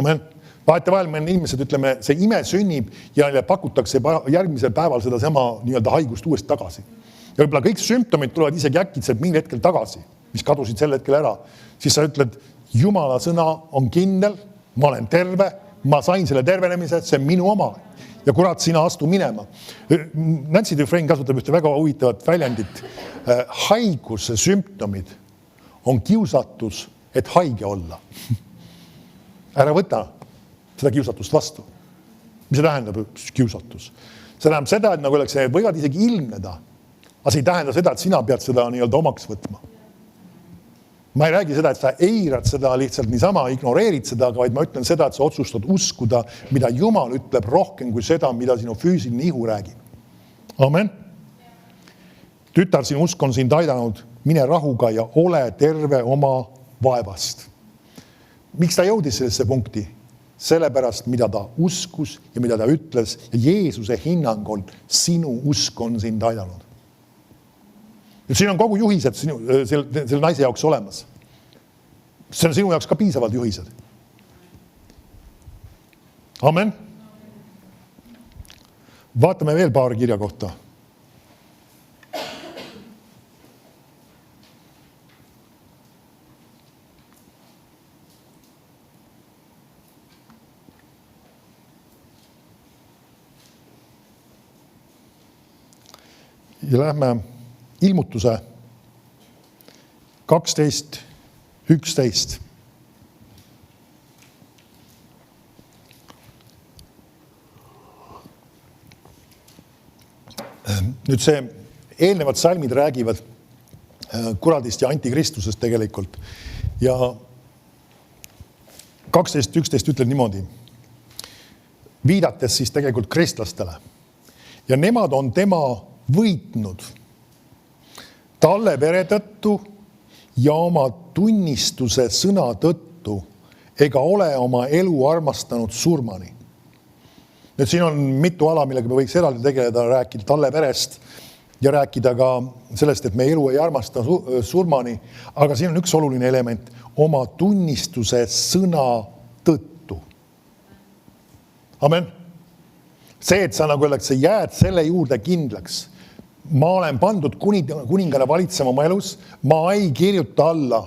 Amen. Vahetevahel meil inimesed, ütleme, see ime sünnib ja pakutakse järgmisel päeval seda sama nii-öelda haigust uuesti tagasi. Ja võib-olla kõik sümptomid tulevad isegi äkitselt mingil hetkel tagasi, mis kadusid sel hetkel ära. Siis sa ütled, Jumala sõna on kindel, ma olen terve, ma sain selle tervenemise, see on minu oma. Ja kurat, sina astu minema. Nancy Dufresne kasutab ühte väga huvitavat väljendit. Haiguse sümptomid on kiusatus, et haige olla. Ära võta seda kiusatust vastu. Mis see tähendab kiusatus? See tähendab seda, et nagu oleks, võivad isegi ilmneda, aga see ei tähenda seda, et sina pead seda nii-öelda omaks võtma. Ma ei räägi seda, et sa eirad seda lihtsalt niisama, ignoreerid seda, vaid ma ütlen seda, et sa otsustad uskuda, mida Jumal ütleb rohkem kui seda, mida sinu füüsiline ihu räägib. Amen. Tütar, sinu usk on sind aidanud, mine rahuga ja ole terve oma vaevast. Miks ta jõudis sellesse punkti? Sellepärast, mida ta uskus ja mida ta ütles ja Jeesuse hinnang on, sinu usk on sind aidanud. Siin on kogu juhised selle naise jaoks olemas. See on sinu jaoks ka piisavalt juhised. Amen. Vaatame veel paar kirja kohta. Ja lähme ilmutuse 12:11. Nüüd see eelnevad salmid räägivad kuradist ja antikristusest tegelikult. Ja 12.11 ütleb niimoodi, viidates siis tegelikult kristlastele. Ja nemad on tema võitnud talle vere tõttu ja oma tunnistuse sõna tõttu ega ole oma elu armastanud surmani. Nüüd siin on mitu ala, millega me võiks eraldi tegeleda, rääkida talle verest ja rääkida ka sellest, et me elu ei armasta surmani, aga siin on üks oluline element, oma tunnistuse sõna tõttu. Amen. See, et sa nagu öeldakse, jääd selle juurde kindlaks. Ma olen pandud kuningale valitsema oma elus, ma ei kirjuta alla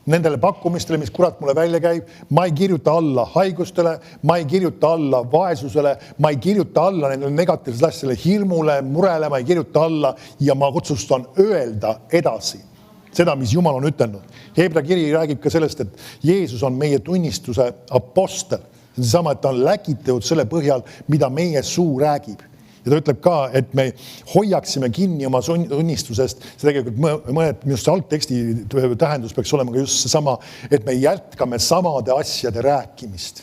nendele pakkumistele, mis kurat mulle välja käib, ma ei kirjuta alla haigustele, ma ei kirjuta alla vaesusele, ma ei kirjuta alla nendele negatiivsele asjale, hirmule, murele, ma ei kirjuta alla ja ma otsustan öelda edasi seda, mis Jumal on ütelnud. Hebra kiri räägib ka sellest, et Jeesus on meie tunnistuse apostel. See on seesama, et ta on läkitatud selle põhjal, mida meie suu räägib. Ja ta ütleb ka, et me hoiaksime kinni oma tunnistusest. See tegelikult minu altteksti tähendus peaks olema ka just seesama, et me jätkame samade asjade rääkimist.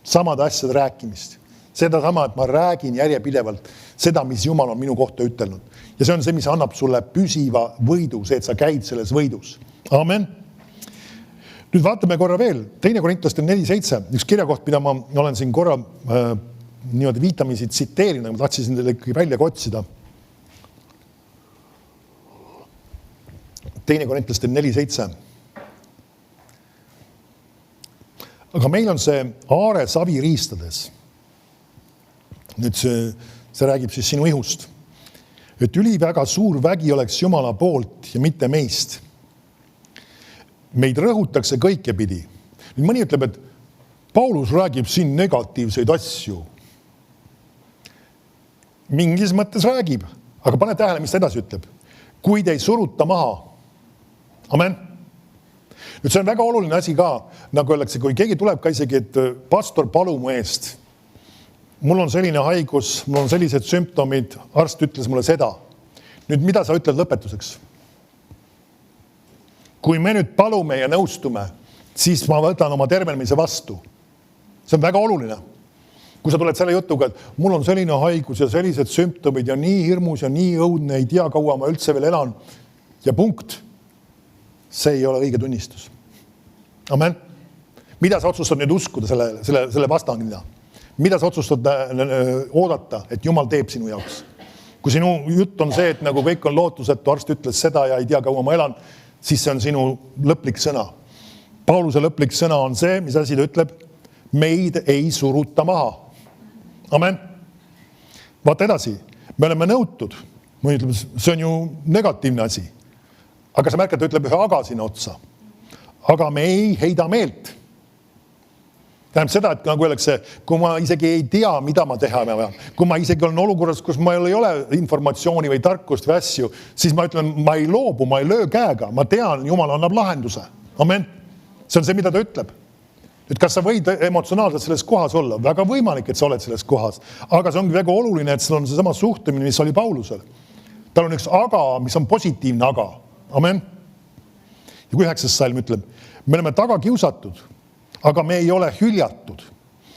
Samade asjade rääkimist. Seda sama, et ma räägin järjepidevalt seda, mis Jumal on minu kohta ütelnud. Ja see on see, mis annab sulle püsiva võidu, see, et sa käid selles võidus. Amen. Nüüd vaatame korra veel. 2. Korintlaste 4.7. Üks kirjakoht, mida ma olen siin korra niimoodi viitamisi tsiteerin, aga ma tahtsin teile ikkagi välja otsida. 2. Korintlaste 4.7. Aga meil on see aare savi riistades. Nüüd see räägib siis sinu ihust. Et üliväga suur vägi oleks Jumala poolt ja mitte meist. Meid rõhutakse kõike pidi. Nüüd mõni ütleb, et Paulus räägib siin negatiivseid asju. Mingis mõttes räägib, aga pane tähele, mis ta edasi ütleb. Kuid ei suruta maha. Amen. Nüüd see on väga oluline asi ka, nagu öeldakse, kui keegi tuleb ka isegi, et pastor, palu mu eest. Mul on selline haigus, mul on sellised sümptomid, arst ütles mulle seda. Nüüd mida sa ütled lõpetuseks? Kui me nüüd palume ja nõustume, siis ma võtan oma tervenemise vastu. See on väga oluline. Kui sa tuled selle jutuga, et mul on selline haigus ja sellised sümptomid ja nii hirmus ja nii õudne, ei tea kaua ma üldse veel elan ja punkt. See ei ole õige tunnistus. Amen. Mida sa otsustad nüüd uskuda selle vastangina? Mida sa otsustad oodata, et Jumal teeb sinu jaoks? Kui sinu jutt on see, et nagu kõik on lootusetu, arst ütles seda ja ei tea kaua ma elan, siis see on sinu lõplik sõna. Pauluse lõplik sõna on see, mis asi ta ütleb, meid ei suruta maha. Amen. Vaata edasi, me oleme nõutud. See on ju negatiivne asi. Aga sa märkad, ta ütleb ühe aga sinna otsa. Aga me ei heida meelt. Tähendab seda, et nagu öeldakse, kui ma isegi ei tea, mida ma teha pean, kui ma isegi olen olukorras, kus ma ei ole informatsiooni või tarkust või asju, siis ma ütlen, ma ei loobu, ma ei löö käega. Ma tean, Jumal annab lahenduse. Amen. See on see, mida ta ütleb. Et kas sa võid emotsionaalselt selles kohas olla? Väga võimalik, et sa oled selles kohas. Aga see ongi väga oluline, et sul on see sama suhtumine, mis oli Paulusel. Tal on üks aga, mis on positiivne aga. Amen. Ja kui 9. salm ütleb, me oleme taga kiusatud, aga me ei ole hüljatud.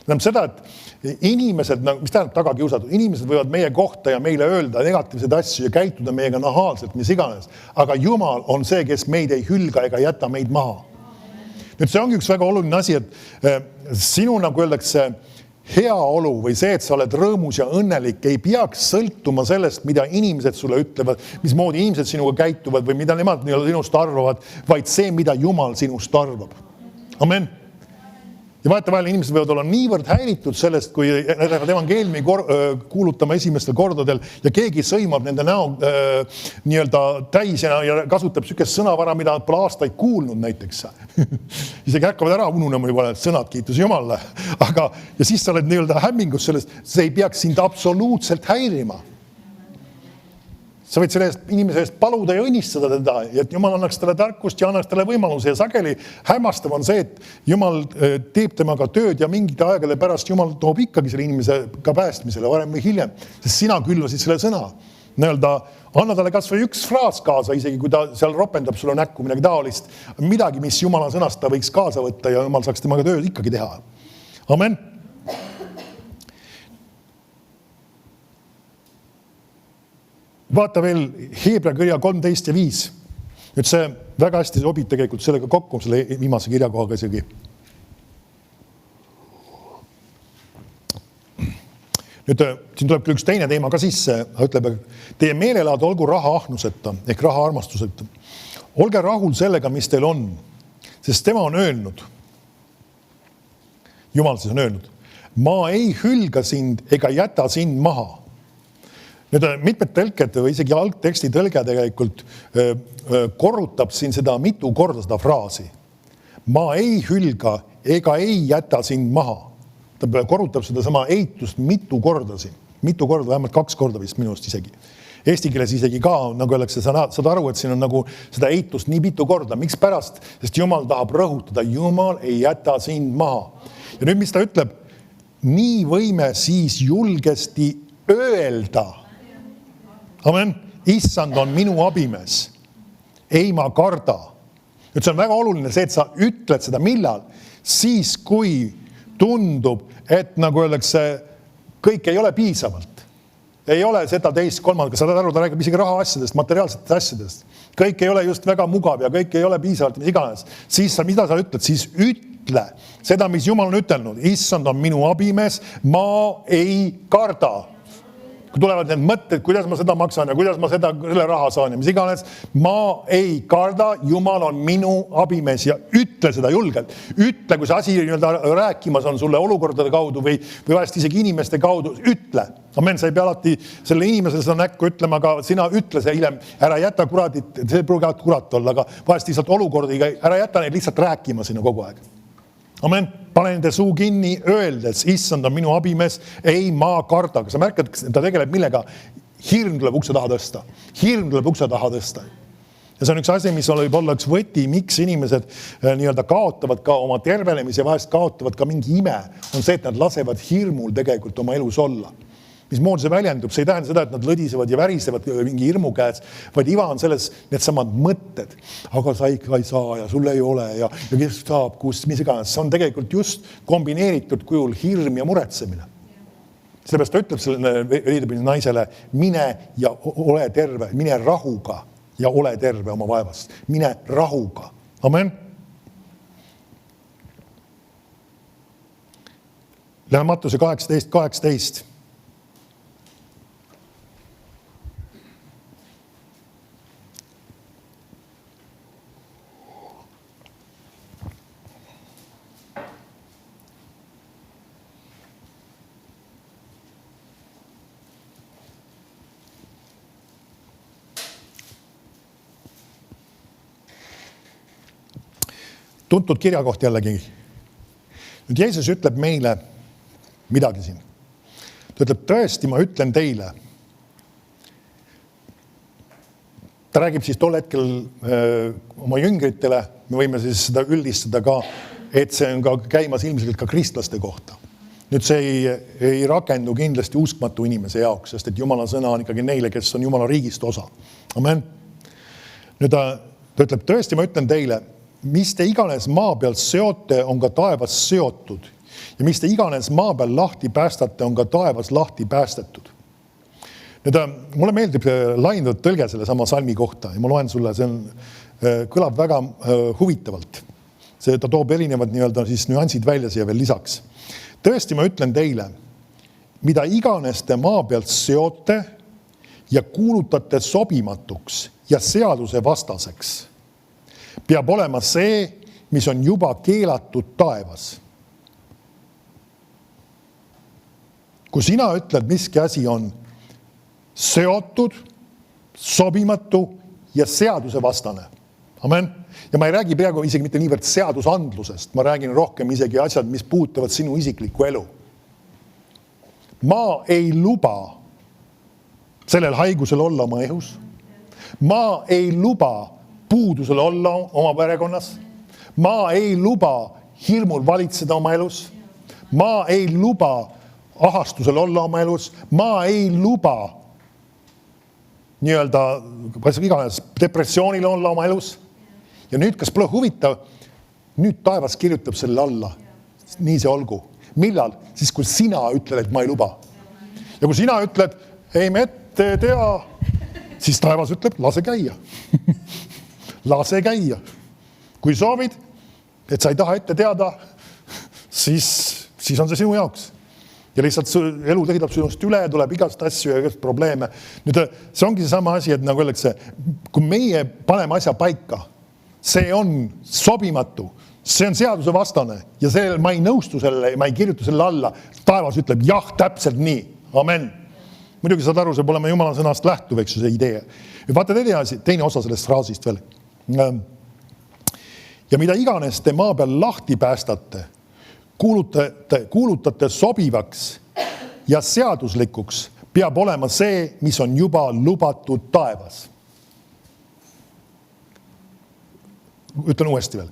Tähendab seda, et inimesed, mis tähendab taga kiusatud? Inimesed võivad meie kohta ja meile öelda negatiivseid asju ja käituda meiega nahaalselt, mis iganes. Aga Jumal on see, kes meid ei hülga ega jäta meid maha. Nüüd see ongi üks väga oluline asi, et sinu, nagu öeldakse, heaolu või see, et sa oled rõõmus ja õnnelik, ei peaks sõltuma sellest, mida inimesed sulle ütlevad, mismoodi inimesed sinuga käituvad või mida nemad sinust arvavad, vaid see, mida Jumal sinust arvab. Amen. Ja vahetevahel inimesed võivad olla niivõrd häiritud sellest, kui lähevad evangeelmi kuulutama esimestel kordadel ja keegi sõimab nende näo nii-öelda täis ja kasutab sükest sõnavara, mida nad pole aastaid kuulnud näiteks. Isegi hakkavad ära ununema juba sõnad, kiitus Jumalale. Ja siis sa oled nii-öelda hämmingus sellest, see ei peaks sind absoluutselt häirima. Sa võid selle inimese eest paluda ja õnnistada teda, et Jumal annaks talle tarkust ja annaks talle võimaluse. Ja sageli hämmastav on see, et Jumal teeb temaga tööd ja mingite aegade pärast Jumal toob ikkagi selle inimese ka päästmisele varem või hiljem, sest sina külvasid selle sõna. anna talle kas või üks fraas kaasa, isegi kui ta seal ropendab sulle näkku midagi taolist, midagi, mis Jumala sõnast ta võiks kaasa võtta ja Jumal saaks temaga tööd ikkagi teha. Amen. Vaata veel Hebra kirja 13 ja 5. Nüüd see väga hästi sobib tegelikult sellega kokku, selle viimase kirja kohaga isegi. Nüüd siin tuleb küll üks teine teema ka sisse, ütleb, teie meelelad olgu raha ahnuseta ehk raha armastuseta. Olge rahul sellega, mis teil on, sest tema on öelnud, Jumal siis on öelnud, ma ei hülga sind ega jäta sind maha. Nüüd mitmed tõlked või isegi algteksti tõlge tegelikult korrutab siin seda mitu korda seda fraasi. Ma ei hülga ega ei jäta sind maha. Ta korrutab seda sama eitust mitu korda siin. Mitu korda, vähemalt 2 korda vist minust isegi. Eesti keeles isegi ka, nagu öeldakse, saad aru, et siin on nagu seda eitust nii mitu korda. Miks pärast? Sest Jumal tahab rõhutada, Jumal ei jäta sind maha. Ja nüüd, mis ta ütleb? Nii võime siis julgesti öelda. Amen. Issand on minu abimees. Ei ma karda. Nüüd see on väga oluline see, et sa ütled seda millal. Siis, kui tundub, et nagu öeldakse, kõik ei ole piisavalt. Ei ole seda teist, kolmandat, sa aru, ta räägib isegi raha asjadest, materiaalsetest asjadest. Kõik ei ole just väga mugav ja kõik ei ole piisavalt, mis iganes. Siis mida sa ütled? Siis ütle seda, mis Jumal on ütelnud. Issand on minu abimees, ma ei karda. Kui tulevad need mõtted, kuidas ma seda maksan ja kuidas ma selle raha saan ja mis iganes, ma ei karda, Jumal on minu abimees ja ütle seda julgelt. Ütle, kui see asi rääkimas on sulle olukordade kaudu või vahest isegi inimeste kaudu, ütle. Amen, sa ei pea alati selle inimesele seda näkku ütlema, aga sina ütle see hiljem, ära jäta kuradit, see pruugi kurat olla, aga vahest lihtsalt olukordiga, ära jäta neid lihtsalt rääkima sinna kogu aeg. Amen. Pane nende suu kinni, öeldes, issand on minu abimees, ei ma karda. Sa märkad, ta tegeleb millega? Hirm tuleb ukse taha tõsta. Hirm tuleb ukse taha tõsta. Ja see on üks asi, mis võib olla üks võti, miks inimesed kaotavad ka oma tervenemise ja vahest kaotavad ka mingi ime, on see, et nad lasevad hirmul tegelikult oma elus olla. Mismoodi see väljendub? See ei tähenda seda, et nad lõdisevad ja värisevad mingi hirmu käes, vaid iva on selles need samad mõtted. Aga sa ikka ei saa ja sul ei ole ja kes saab, kus, mis iganes. See on tegelikult just kombineeritud kujul hirm ja muretsemine. Sellepärast ta ütleb sellele naisele, mine ja ole terve, mine rahuga ja ole terve oma vaevast. Mine rahuga. Amen. Lähe Mattuse 18. Tuntud kirjakoht jällegi. Nüüd Jeesus ütleb meile midagi siin. Ta ütleb, tõesti, ma ütlen teile. Ta räägib siis tol hetkel oma jüngritele, me võime siis seda üldistada ka, et see on ka käimas ilmselt ka kristlaste kohta. Nüüd see ei rakendu kindlasti uskmatu inimese jaoks, sest et Jumala sõna on ikkagi neile, kes on Jumala riigist osa. Amen. Nüüd ta ütleb, tõesti, ma ütlen teile, mis te iganes maa peal seote, on ka taevas seotud. Ja mis te iganes maa peal lahti päästate, on ka taevas lahti päästetud. Nüüd, mulle meeldib laiendatud tõlge selle sama salmi kohta ja ma loen sulle, see kõlab väga huvitavalt. Ta toob erinevad siis nüansid välja siia veel lisaks. Tõesti, ma ütlen teile, mida iganes te maa pealt seote ja kuulutate sobimatuks ja seaduse vastaseks, peab olema see, mis on juba keelatud taevas. Kui sina ütled, miski asi on seotud, sobimatu ja seaduse vastane. Amen. Ja ma ei räägi peaaegu isegi mitte niivõrd seadusandlusest, ma räägin rohkem isegi asjad, mis puutuvad sinu isiklikku elu. Ma ei luba sellel haigusel olla oma ehus. Ma ei luba puudusel olla oma perekonnas. Ma ei luba hirmul valitseda oma elus. Ma ei luba ahastusel olla oma elus. Ma ei luba nii-öelda iganes depressioonil olla oma elus. Ja nüüd, kas pole huvitav, nüüd taevas kirjutab selle alla. Nii see olgu. Millal? Siis kui sina ütled, et ma ei luba. Ja kui sina ütled, ei me ette tea, siis taevas ütleb, lase käia. Lase käia. Kui soovid, et sa ei taha ette teada, siis on see sinu jaoks. Ja lihtsalt elu tehdab sinust üle, tuleb igast asju ja igast probleeme. Nüüd see ongi see sama asi, et nagu öeldakse, kui meie paneme asja paika, see on sobimatu, see on seaduse vastane ja ma ei nõustu selle, ma ei kirjuta selle alla. Taevas ütleb, jah, täpselt nii. Amen. Muidugi saad aru, see pole me Jumala sõnast lähtuv, eks see idee. Ja vaata teine osa sellest fraasist veel. Ja mida iganes te maa peal lahti päästate, kuulutate sobivaks ja seaduslikuks, peab olema see, mis on juba lubatud taevas. Ütlen uuesti veel.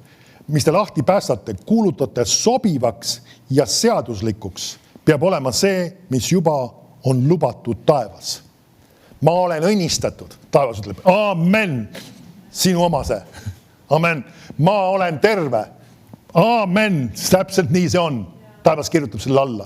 Mis te lahti päästate, kuulutate sobivaks ja seaduslikuks, peab olema see, mis juba on lubatud taevas. Ma olen õnnistatud, taevas ütleb, amen, sinu omase. Amen, ma olen terve. Amen, täpselt nii see on. Taevas kirjutab selle alla.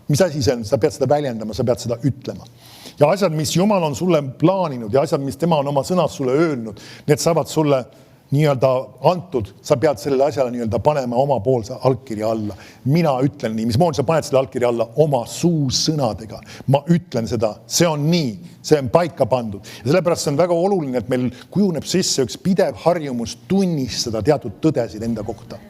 Mis asi see on? Sa pead seda väljendama, sa pead seda ütlema. Ja asjad, mis Jumal on sulle plaaninud ja asjad, mis tema on oma sõnas sulle öelnud, need saavad sulle nii-öelda antud, sa pead selle asjale nii-öelda panema oma poolse allkirja alla. Mina ütlen nii, mismoodi sa paned selle allkirja alla oma suusõnadega. Ma ütlen seda, see on nii, see on paika pandud. Ja sellepärast see on väga oluline, et meil kujuneb sisse üks pidev harjumus tunnistada teatud tõdesid enda kohta.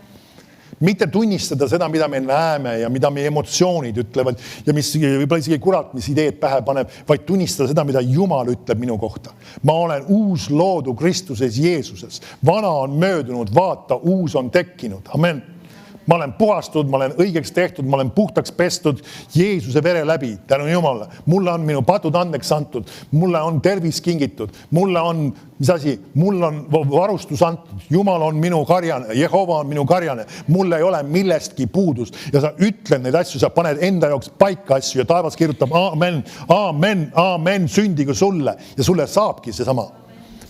Mitte tunnistada seda, mida me näeme ja mida meie emotsioonid ütlevad ja mis võib-olla isegi kurat, mis ideed pähe paneb, vaid tunnistada seda, mida Jumal ütleb minu kohta. Ma olen uus loodu Kristuses Jeesuses. Vana on möödunud, vaata, uus on tekkinud. Amen. Ma olen puhastunud, ma olen õigeks tehtud, ma olen puhtaks pestud Jeesuse vere läbi, tänu Jumalale. Mulle on minu patud andeks antud, mulle on tervis kingitud, mulle on, mulle on varustus antud, Jumal on minu karjane, Jehova on minu karjane, mulle ei ole millestki puudus. Ja sa ütled neid asju, sa paned enda jaoks paika asju ja taevas kirjutab amen, amen, amen, sündigu sulle ja sulle saabki see sama.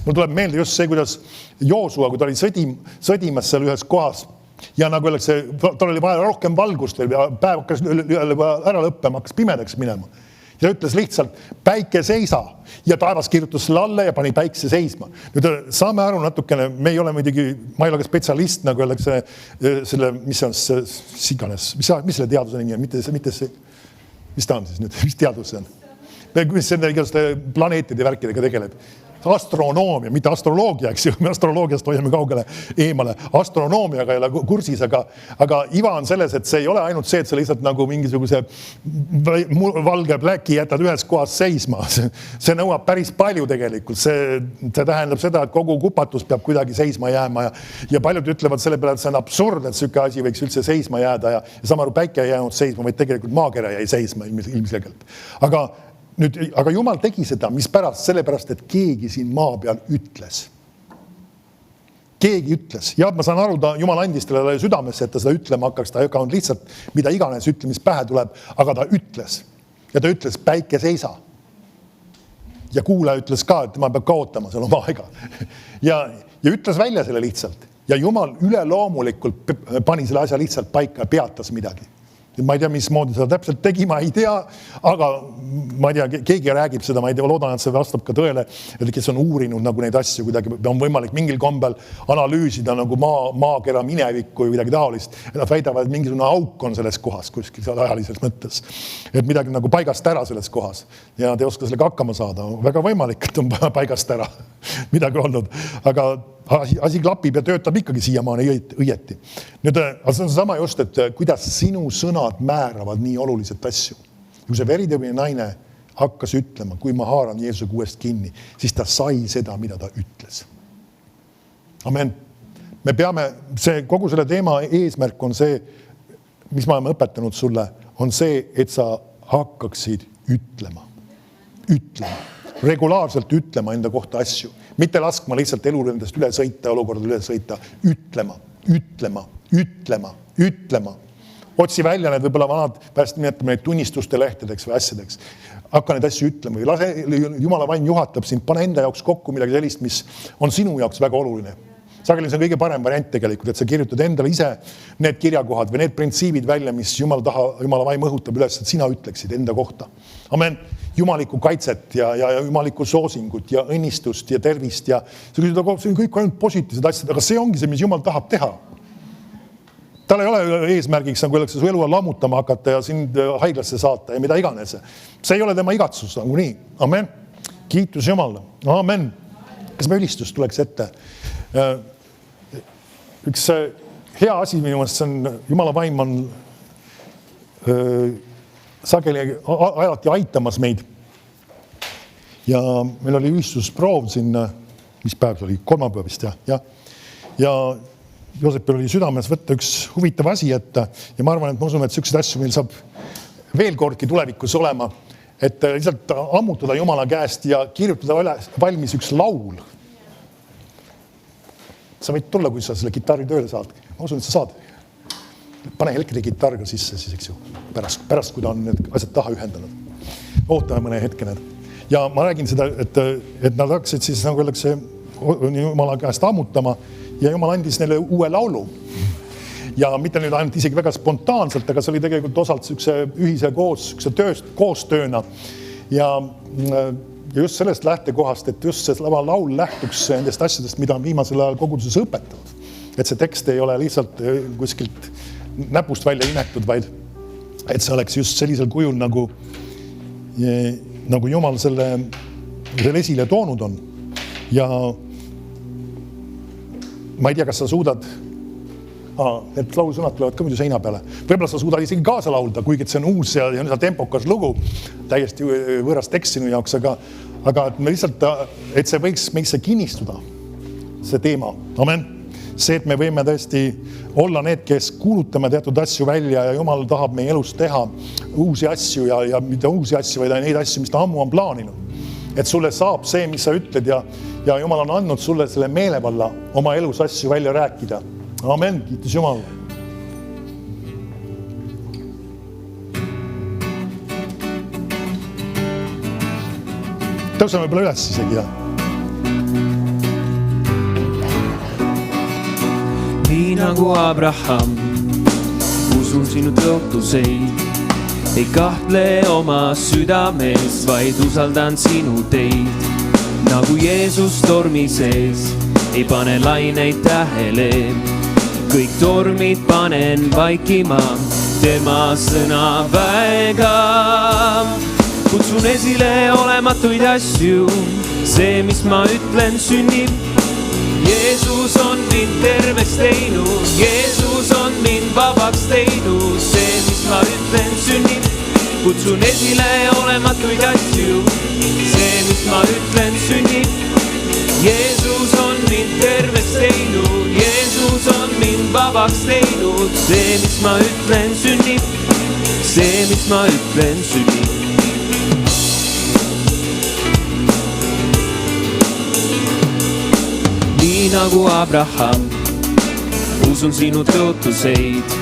Mul tuleb meelde just see, kuidas Joosua, kui ta oli sõdimas seal ühes kohas, ja nagu öeldakse, tal oli vaja rohkem valgust ja päev hakkas ära lõppema, hakkas pimedaks minema. Ja ütles lihtsalt, päike seisa ja taevas kirjutas selle alle ja pani päikse seisma. Nüüd saame aru natukene, me ei ole muidugi, ma ei ole ka spetsialist, nagu öeldakse selle, mis on siganes, mis selle teaduse nimi on, mitte see, mis ta on siis nüüd, mis teadus see on? Mis see planeetide värkidega tegeleb? Astronoomia, mitte astroloogia, eks ju, me astroloogiast hoiame kaugele eemale. Astronoomiaga ei ole kursis, aga iva on selles, et see ei ole ainult see, et sa lihtsalt nagu mingisuguse valge pläki jätad ühes kohas seisma. See nõuab päris palju tegelikult. See tähendab seda, et kogu kupatus peab kuidagi seisma jääma ja paljud ütlevad selle peale, et see on absurd, et süke asi võiks üldse seisma jääda ja samaru päike ei jäänud seisma, vaid tegelikult maakera jäi seisma ilmselgelt. Aga Jumal tegi seda, mis pärast, sellepärast, et keegi siin maa peal ütles. Keegi ütles. Ja ma saan aru, Jumal andis talle südamesse, et ta seda ütlema hakkaks, ta on lihtsalt, mida iganes ütle, mis pähe tuleb, aga ta ütles. Ja ta ütles, päike seisa. Ja kuulaja ütles ka, et tema peab kaotama seal oma aega. Ja ütles välja selle lihtsalt. Ja Jumal üleloomulikult pani selle asja lihtsalt paika ja peatas midagi. Ma ei tea, mismoodi seda täpselt tegi, ma ei tea, aga ma ei tea, keegi räägib seda, ma ei tea, loodan, et see vastab ka tõele, et kes on uurinud nagu neid asju, kuidagi on võimalik mingil kombel analüüsida nagu maakera minevikku või midagi taolist. Nad väidavad, et mingisugune auk on selles kohas, kuskil seal ajalises mõttes. Et midagi nagu paigast ära selles kohas ja te ei oska sellega hakkama saada. Väga võimalik, et on paigast ära midagi olnud, aga asi klapib ja töötab ikkagi siiamaani õieti. Nüüd, see on sama just, et kuidas sinu sõnad määravad nii oluliselt asju. Kui see veritõbine naine hakkas ütlema, kui ma haaran Jeesuse kuuest kinni, siis ta sai seda, mida ta ütles. Amen. Me peame, kogu selle teema eesmärk on see, mis ma olen õpetanud sulle, on see, et sa hakkaksid ütlema. Regulaarselt ütlema enda kohta asju. Mitte laskma lihtsalt elurendest üle sõita, olukorda üle sõita. Ütlema. Otsi välja need võib-olla vanad, pääst nimetame neid tunnistuste lehtedeks või asjadeks. Hakka neid asju ütlema või lase, Jumala vaim juhatab sind, pane enda jaoks kokku midagi sellist, mis on sinu jaoks väga oluline. Sageli see on kõige parem variant tegelikult, et sa kirjutad endale ise need kirjakohad või need printsiibid välja, mis Jumala vaim õhutab üles, et sina ütleksid enda kohta. Amen. Jumalikku kaitset ja jumalikku soosingut ja õnnistust ja tervist ja see on kõik ainult positiivsed asjad, aga see ongi see, mis Jumal tahab teha. Tal ei ole eesmärgiks, nagu öeldakse, su elu lammutama hakata ja sind haiglasse saata ja mida iganes. See ei ole tema igatsus, nagu nii. Amen. Kiitus Jumalale. Amen. Kas me ülistus tuleks ette? Üks hea asi minu mõelest, see on Jumala vaim on sageli alati aitamas meid. Ja meil oli ülistusproov siin, mis päev see oli, kolmapäevist ja Joosepil oli südames võtta üks huvitav asi, ja ma arvan, et ma usun, et selliseid asju meil saab veel kordki tulevikus olema, et lihtsalt ammutada Jumala käest ja kirjutada valmis üks laul. Sa võid tulla, kui sa selle kitarri tööle saad. Ma usun, et sa saad. Pane elektrikitarga sisse siis, eks ju, pärast kui ta on need asjad taha ühendanud. Ootame mõne hetke need. Ja ma räägin seda, et nad hakkasid siis, nagu öeldakse, Jumala käest ammutama ja Jumal andis neile uue laulu. Ja mitte nüüd ainult isegi väga spontaanselt, aga see oli tegelikult osalt ühise koostööna. Ja just sellest lähtekohast, et just see laul lähtuks nendest asjadest, mida on viimasel ajal koguduses õpetatud. Et see tekst ei ole lihtsalt kuskilt näpust välja imetud, vaid et see oleks just sellisel kujul, nagu Jumal selle esile toonud on. Ja ma ei tea, kas sa suudad, need laulusõnad tulevad ka muidu seina peale. Võib-olla sa suudad isegi kaasa laulda, kuigi see on uus ja tempokas lugu, täiesti võõras tekst sinu jaoks, aga et me lihtsalt, et see võiks meisse kinnistuda, see teema. Amen. See, et me võime tõesti olla need, kes kuulutame teatud asju välja ja Jumal tahab meie elus teha uusi asju ja mitte uusi asju, vaid neid asju, mis ta ammu on plaaninud. Et sulle saab see, mis sa ütled ja Jumal on andnud sulle selle meelevalla oma elus asju välja rääkida. Amen, kiitus Jumal. Tõuseme võib-olla üles isegi. Nii nagu Abraham, usun sinu tõotuseid. Ei kahtle oma südames, vaid usaldan sinu teid. Nagu Jeesus tormi sees, ei pane laineid tähele. Kõik tormid panen vaikima, tema sõna väega. Kutsun esile olematuid asju, see, mis ma ütlen, sünnib. Jeesus on mind terveks teinud, Jeesus on mind vabaks teinud, see, mis ma ütlen, sünnib. Kutsun esile olematuid asju, see, mis ma ütlen, sünnib. Jeesus on mind terveks teinud, Jeesus on mind vabaks teinud, see, mis ma ütlen, sünnib. See, mis ma ütlen, sünnib. Nii nagu Abraham, usun sinu tõotuseid.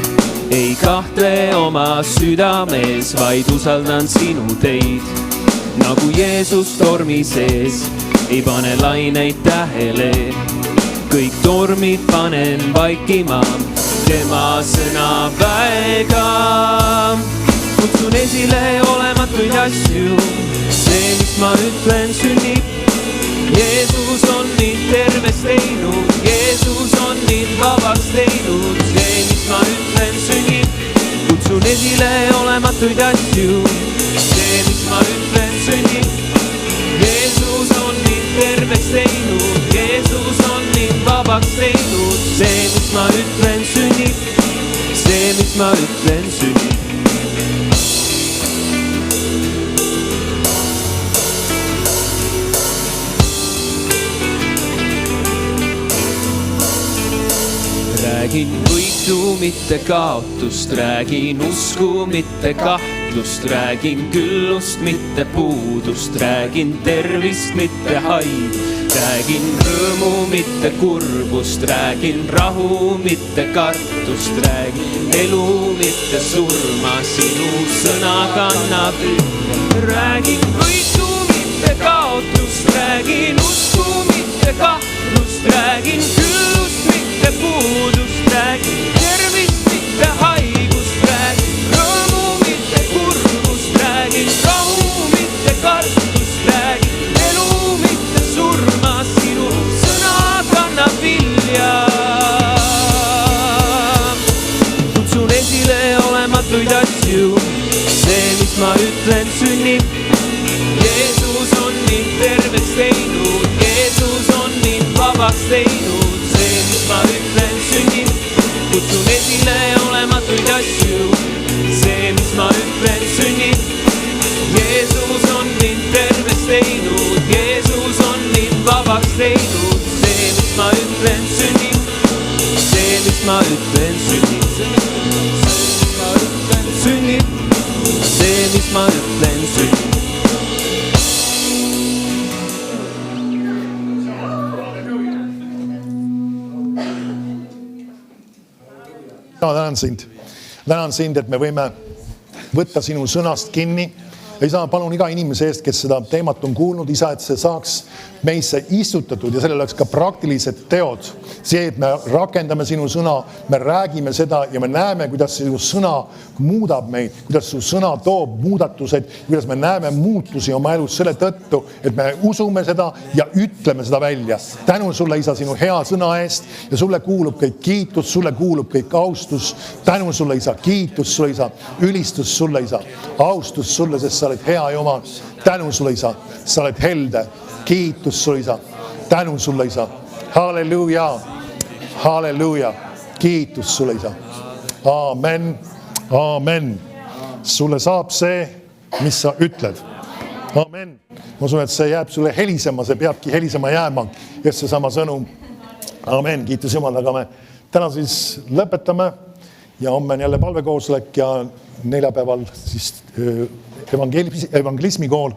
Ei kahtle oma südames, vaid usaldan sinu teid. Nagu Jeesus tormi sees, ei pane laineid tähele. Kõik tormid panen vaikima, tema sõna väega. Kutsun esile olematuid asju, see, mis ma ütlen, sünnib. Jeesus on mind terveks teinud, Jeesus on mind vabaks teinud, see, mis ma ütlen, sünnib. Kutsun esile olematuid asju, see, mis ma ütlen, sünnib. Jeesus on mind terveks teinud, Jeesus on mind vabaks teinud, see, mis ma ütlen, sünnib. See, mis ma ütlen, sünnib. Räägin võitu, mitte kaotust, räägin usku, mitte kahtlust, räägin küllust, mitte puudust, räägin tervist, mitte haid, räägin rõõmu, mitte kurbust, räägin rahu, mitte kartust. kaotust räägin, elu mitte surma, sinu sõna kannab. Räägin võitu mitte kaotust, räägin usku mitte kahtlust, räägin küllust mitte puudust, räägin tervist mitte haigust, räägin rõõmu mitte kurbust, räägin rahu mitte kartust, räägin elu mitte surma, sinu sõna kannab vilja. Kutsun esile olematuid asju, see, mis ma ütlen, sünnib. Jeesus on mind terveks teinud, Jeesus on mind vabaks teinud, see, mis ma ütlen, sünnib. Kutsun esile olematuid asju, see, mis ma ütlen, sünnib. Jeesus on mind terveks teinud, Jeesus on mind vabaks teinud, see, mis ma ütlen, sünnib. See, mis ma ütlen, sünnib. Sünnib, see, mis ma ütlen, sünnib. Tänan sind, et me võime võtta sinu sõnast kinni. Isa, palun iga inimese eest, kes seda teemat on kuulnud, isa, et see saaks meisse istutatud ja sellel oleks ka praktilised teod. See, et me rakendame sinu sõna, me räägime seda ja me näeme, kuidas sinu sõna muudab meid, kuidas su sõna toob muudatused, kuidas me näeme muutusi oma elus selle tõttu, et me usume seda ja ütleme seda välja. Tänu sulle, isa, sinu hea sõna eest ja sulle kuulub kõik kiitus, sulle kuulub kõik austus. Tänu sulle, isa, kiitus sulle, isa, ülistus sulle, isa, austus sulle, sest sa oled hea Jumal. Tänu sulle, isa, sa oled helde. Kiitus sulle, isa. Tänu sulle, isa. Halleluuja. Halleluuja. Kiitus sulle, isa. Aamen. Aamen. Sulle saab see, mis sa ütled. Aamen. Ma usun, et see jääb sulle helisema, see peabki helisema jääma. Ja see sama sõnum. Aamen. Kiitus Jumal, aga me täna siis lõpetame ja homme on jälle palvekoosolek ja neljapäeval siis evangelismi kool.